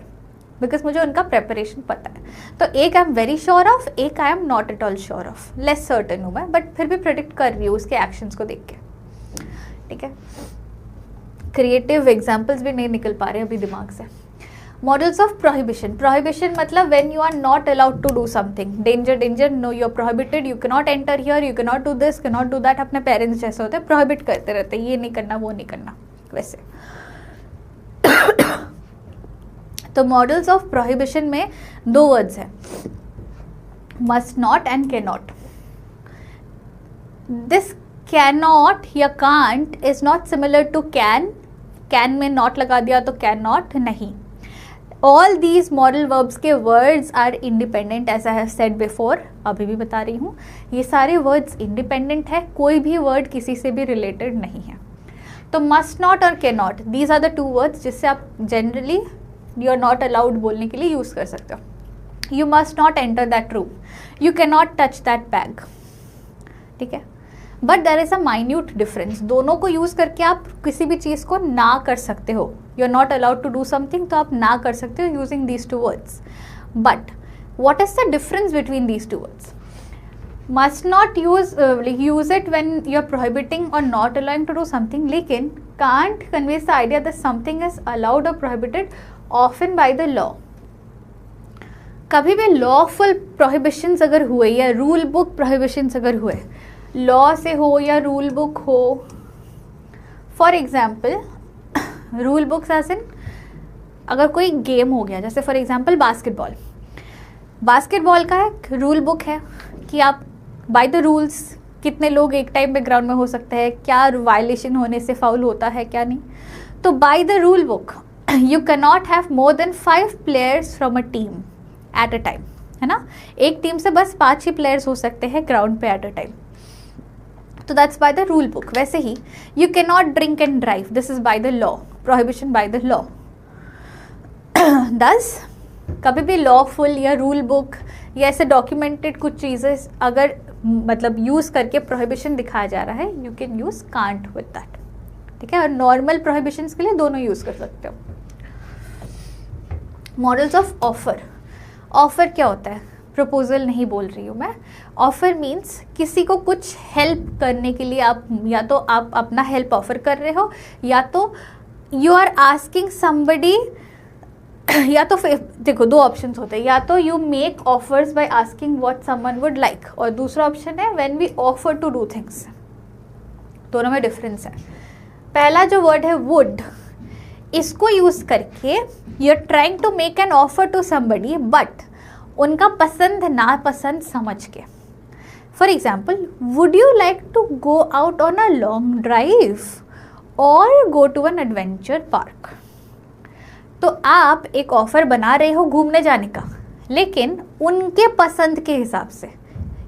A: Because मुझे उनका preparation पता है। तो एक I am very sure of, एक I am not at all sure of, less certain हूँ मैं, बट फिर भी प्रेडिक्ट कर रही हूँ उसके एक्शंस को देख के। ठीक है, क्रिएटिव एग्जाम्पल्स भी नहीं निकल पा रहे अभी दिमाग से। Modals of prohibition. प्रोहिबिशन मतलब when you are not allowed to do something, danger danger, no you are prohibited, you can not enter here, you can not do this, can not do that. अपने parents जैसे होते हैं, prohibit करते रहते हैं, ये नहीं करना, वो नहीं करना। वैसे तो मॉडल्स ऑफ प्रोहिबिशन में दो वर्ड्स हैं, must not and can not. This can not या can't is not similar to can. Can में नॉट लगा दिया तो कैन नॉट नहीं। ऑल दीज मॉडल वर्ब्स के words are independent, as I have said before, अभी भी बता रही हूँ, ये सारे वर्ड्स इंडिपेंडेंट है, कोई भी वर्ड किसी से भी रिलेटेड नहीं है। तो मस्ट नॉट और can not, these are the two words जिससे आप generally you are not allowed बोलने के लिए यूज़ कर सकते हो। You must not enter that room, you can not touch that bag, ठीक है। But there is a minute difference, दोनों को यूज़ करके आप किसी भी चीज़ को ना कर सकते हो। You are not allowed to do something, तो आप ना कर सकते हो using these two words. But what is the difference between these two words? Must not use it when you are prohibiting और not allowing to do something, लेकिन can't conveys the idea that something is allowed और prohibited often by the law. कभी भी lawful prohibitions अगर हुए या rule book prohibitions अगर हुए, लॉ से हो या रूल बुक हो, for example rule books as in अगर कोई गेम हो गया, जैसे फॉर एग्जाम्पल बास्केटबॉल, बास्केटबॉल का एक रूल बुक है कि आप बाय द रूल्स कितने लोग एक टाइम में ग्राउंड में हो सकते हैं, क्या वायलेशन होने से फाउल होता है क्या नहीं। तो bye the rule book you can not have more than 5 players from a team at a time, है ना। एक टीम से बस 5 ही प्लेयर्स हो सकते हैं ग्राउंड पे एट अ टाइम, तो that's by the rule book. वैसे ही you can not drink and drive, this is by the law, prohibition by the law. दस कभी भी लॉफुल या रूल बुक या ऐसे डॉक्यूमेंटेड कुछ चीज़ें अगर मतलब यूज़ करके प्रोहिबिशन दिखाया जा रहा है, you can use can't with that, ठीक है। और नॉर्मल प्रोहिबिशंस के लिए दोनों यूज़ कर सकते हो। मॉडल्स ऑफ ऑफर, ऑफर क्या होता है? प्रपोजल नहीं बोल रही हूँ मैं। ऑफर मीन्स किसी को कुछ हेल्प करने के लिए आप या तो आप अपना हेल्प ऑफर कर रहे हो, या तो यू आर आस्किंग समबडी, या तो देखो 2 ऑप्शंस होते हैं, या तो you make offers by asking what someone would like, और दूसरा ऑप्शन है when we offer to do things. दोनों में डिफरेंस है। पहला जो वर्ड है वुड, इसको यूज करके you are trying to make an offer to somebody, but उनका पसंद नापसंद समझ के। For example, would you like to go out on a long drive और go to an adventure park. तो आप एक ऑफर बना रहे हो घूमने जाने का, लेकिन उनके पसंद के हिसाब से।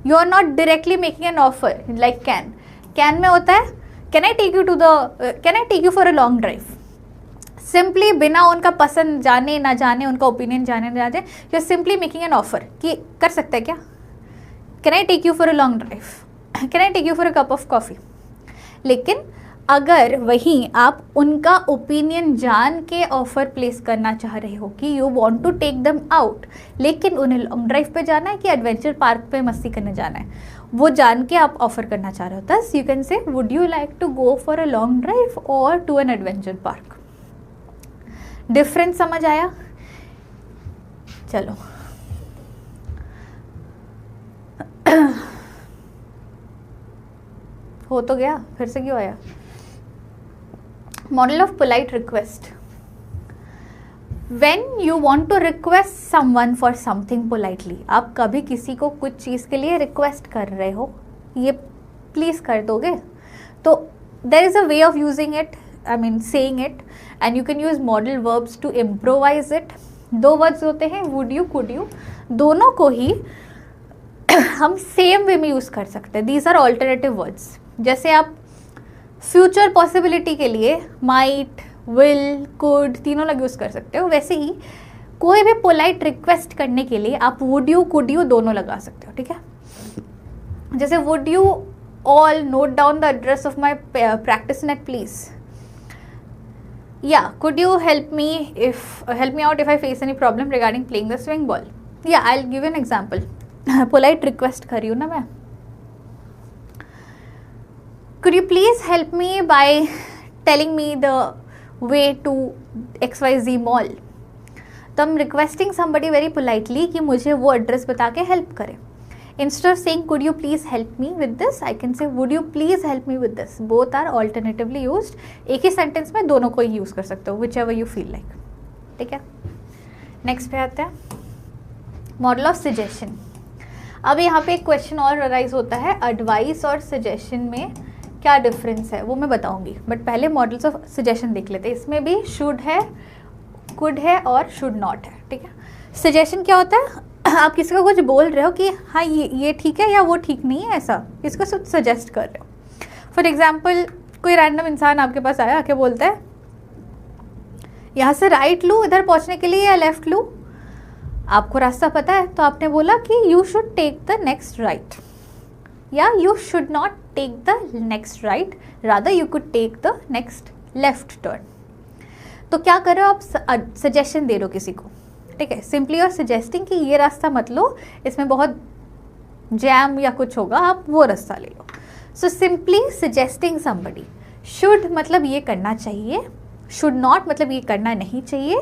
A: You are not directly making an offer like can में होता है can I take you for a long drive. Simply बिना उनका पसंद जाने ना जाने, उनका ओपिनियन जाने ना जाने, you are simply making an offer कि कर सकते हैं क्या, can I take you for a long drive, can I take you for a cup of coffee. लेकिन अगर वहीं आप उनका ओपिनियन जान के ऑफर प्लेस करना चाह रहे हो कि you want to take them out, लेकिन उन्हें लॉन्ग ड्राइव पे जाना है कि एडवेंचर पार्क पे मस्ती करने जाना है, वो जान के आप ऑफर करना चाह रहे हो, thus you can say would you like to go for a long drive और to an adventure park. Difference समझ आया? चलो हो तो गया, फिर से क्यों आया? Model of polite request. When you want to request someone for something politely, आप कभी किसी को कुछ चीज़ के लिए रिक्वेस्ट कर रहे हो, ये प्लीज़ कर दोगे, तो there is a way of using it, I mean saying it, and you can use modal verbs to improvise it. 2 words होते हैं would you, could you, दोनों को ही हम सेम वे में यूज़ कर सकते हैं। These are alternative words. जैसे आप फ्यूचर पॉसिबिलिटी के लिए माइट, विल, कुड तीनों लग यूज़ कर सकते हो, वैसे ही कोई भी पोलाइट रिक्वेस्ट करने के लिए आप वुड यू, कुड यू दोनों लगा सकते हो, ठीक है। जैसे would you all note down the address of my practice net please, या could you help me out if I face any problem regarding playing the swing ball, या I will give an example. Polite request कर रही हूँ ना मैं, could you please help me by telling me the way to XYZ mall? तो हम requesting somebody very politely कि मुझे वो एड्रेस बता के हेल्प करें। Instead of saying could you please help me with this, I can say would you please help me with this. Both are alternatively used. एक ही sentence में दोनों को ही यूज़ कर सकते हो, whichever you feel like. ठीक है, नेक्स्ट पे आते हैं मॉडल ऑफ सजेशन। अब यहाँ पे एक क्वेश्चन और अराइज होता है, एडवाइस और सजेशन में क्या डिफरेंस है वो मैं बताऊंगी, बट पहले मॉडल्स ऑफ सजेशन देख लेते हैं। इसमें भी शुड है, कुड है और शुड नॉट है, ठीक है। सजेशन क्या होता है, आप किसी को कुछ बोल रहे हो कि हाँ ये ठीक है या वो ठीक नहीं है, ऐसा किसको सजेस्ट कर रहे हो। फॉर एग्जाम्पल कोई रैंडम इंसान आपके पास आया, आके बोलता है यहाँ से राइट लूँ इधर पहुँचने के लिए या लेफ्ट लूँ, आपको रास्ता पता है, तो आपने बोला कि you should take the next right या you should not take the next right, rather you could take the next left turn. तो क्या कर रहे हो आप, सजेशन दे रहे हो किसी को, ठीक है। सिंपली और सजेस्टिंग कि ये रास्ता मत लो, इसमें बहुत जैम या कुछ होगा, आप वो रास्ता ले लो। So simply suggesting somebody. Should मतलब ये करना चाहिए, शुड नॉट मतलब ये करना नहीं चाहिए।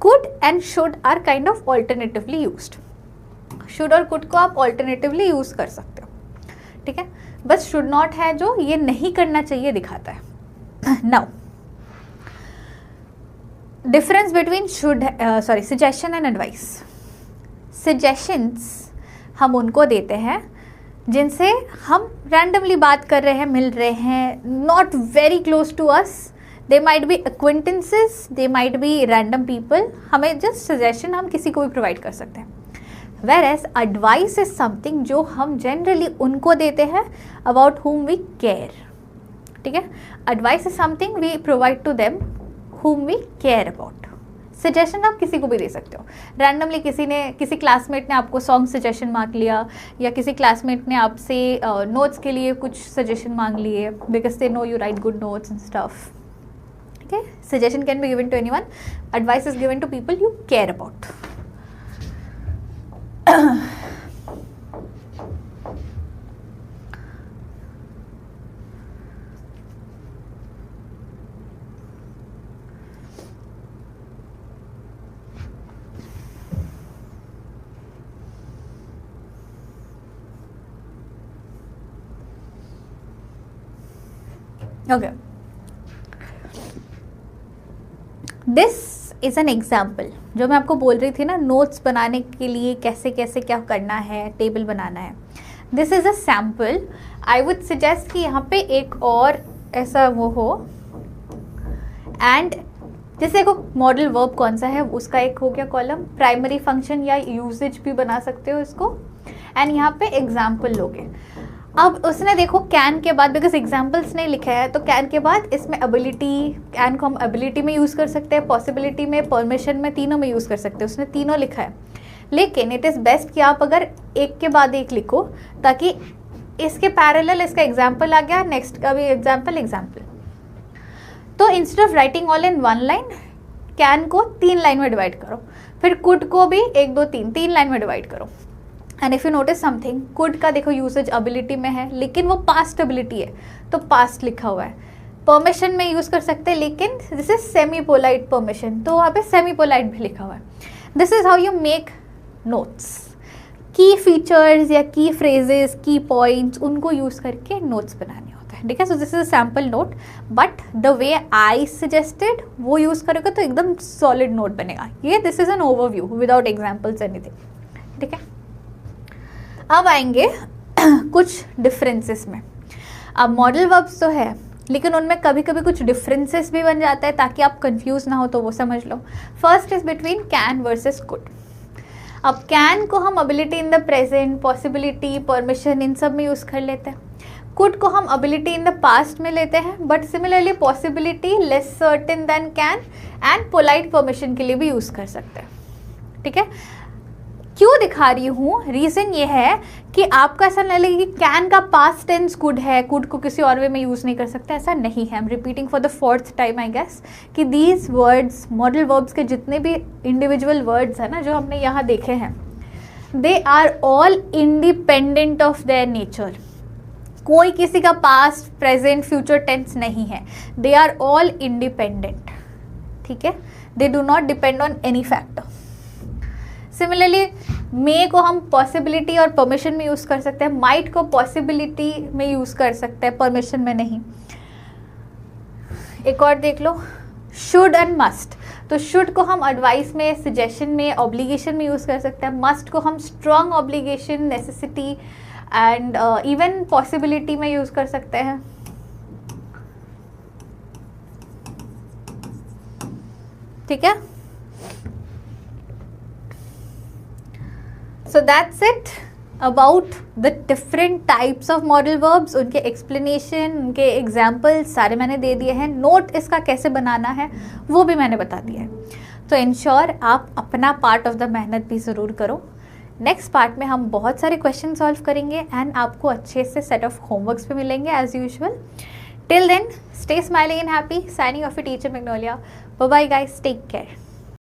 A: Could and should are kind of alternatively used. Should और कुड को आप ऑल्टरनेटिवली यूज कर सकते हो, ठीक है। बस शुड नॉट है जो ये नहीं करना चाहिए दिखाता है। Now difference between suggestion and advice. Suggestions हम उनको देते हैं जिनसे हम रैंडमली बात कर रहे हैं, मिल रहे हैं, not very close to us, they might be acquaintances, they might be random people, हमें जस्ट सजेशन हम किसी को भी प्रोवाइड कर सकते हैं। Whereas advice is something जो हम जनरली उनको देते हैं about whom we care, ठीक है। Advice is something we provide to them whom we care about. Suggestion आप किसी को भी दे सकते हो। रैंडमली किसी क्लासमेट ने आपको सॉन्ग सजेशन मांग लिया, या किसी क्लासमेट ने आपसे नोट्स के लिए कुछ सजेशन मांग लिए, because they know you write good notes and stuff, ठीक है। Suggestion can be given to anyone, advice is given to people you care about. Okay, this is an example. जो मैं आपको बोल रही थी ना, नोट्स बनाने के लिए कैसे कैसे क्या करना है, टेबल बनाना है, this is a sample. I would suggest कि यहाँ पे एक और ऐसा वो हो, एंड जैसे को मॉडल वर्ब कौन सा है उसका एक हो गया कॉलम, प्राइमरी फंक्शन या यूजेज भी बना सकते हो इसको, एंड यहाँ पे एग्जाम्पल लोगे। अब उसने देखो कैन के बाद, बिकॉज एग्जाम्पल्स नहीं लिखा है, तो कैन के बाद इसमें एबिलिटी, कैन को हम एबिलिटी में यूज़ कर सकते हैं, पॉसिबिलिटी में, परमिशन में, तीनों में यूज़ कर सकते हैं। उसने तीनों लिखा है, लेकिन इट इज़ बेस्ट कि आप अगर एक के बाद एक लिखो, ताकि इसके पैरेलल इसका एग्जाम्पल आ गया, नेक्स्ट का भी एग्जाम्पल। तो instead of writing all in one line, can को 3 लाइन में डिवाइड करो, फिर कुड को भी 1 2 3 लाइन में डिवाइड करो। And if you notice something, could का देखो यूसेज एबिलिटी में है, लेकिन वो पास्ट एबिलिटी है, तो पास्ट लिखा हुआ है। परमिशन में यूज़ कर सकते हैं, लेकिन this is semi polite permission, तो वहाँ पे सेमी पोलाइट भी लिखा हुआ है। This is how you make notes. की फीचर्स या की फ्रेजेस, की पॉइंट्स, उनको यूज़ करके नोट्स बनाने होते हैं, ठीक है। So this is a sample note, but the way I suggested वो यूज़ करोगे तो एकदम सॉलिड नोट बनेगा। ये this is an overview without examples anything, ठीक है। अब आएंगे कुछ डिफरेंसेस में। अब मॉडल वर्ब्स तो है, लेकिन उनमें कभी कभी कुछ डिफरेंसेस भी बन जाता है, ताकि आप कंफ्यूज ना हो तो वो समझ लो। First is between can versus could. अब कैन को हम ability in the present, possibility, permission, इन सब में यूज़ कर लेते हैं। कुड को हम एबिलिटी इन द पास्ट में लेते हैं, but similarly possibility, less certain than can, and polite permission के लिए भी यूज़ कर सकते हैं, ठीक है। क्यों दिखा रही हूँ, रीज़न ये है कि आपको ऐसा नहीं लगे कि कैन का पास्ट टेंस कुड है, कुड को किसी और वे में यूज़ नहीं कर सकते, ऐसा नहीं है। I am repeating for the 4th time I guess, कि दीज वर्ड्स, मॉडल वर्ब्स के जितने भी इंडिविजुअल वर्ड्स हैं ना जो हमने यहाँ देखे हैं, they are all independent of their nature. कोई किसी का पास्ट, प्रेजेंट, फ्यूचर टेंस नहीं है, दे आर ऑल इंडिपेंडेंट, ठीक है। They do not depend on any factor. Similarly may को हम पॉसिबिलिटी और परमिशन में यूज़ कर सकते हैं, माइट को पॉसिबिलिटी में यूज़ कर सकते हैं, परमिशन में नहीं। एक और देख लो, शुड एंड मस्ट। तो शुड को हम एडवाइस में, सजेशन में, ऑब्लिगेशन में यूज़ कर सकते हैं। मस्ट को हम strong obligation, necessity and even possibility में यूज़ कर सकते हैं, ठीक है। So that's it about the different types of modal verbs, उनके एक्सप्लेनेशन, उनके एग्जाम्पल्स सारे मैंने दे दिए हैं। नोट इसका कैसे बनाना है वो भी मैंने बता दिया है। तो इंश्योर आप अपना पार्ट ऑफ द मेहनत भी ज़रूर करो। नेक्स्ट पार्ट में हम बहुत सारे क्वेश्चन सॉल्व करेंगे एंड आपको अच्छे से सेट ऑफ होमवर्क्स भी मिलेंगे as usual. Till then, stay smiling and happy. Signing off your teacher Magnolia. Bye bye guys, take care.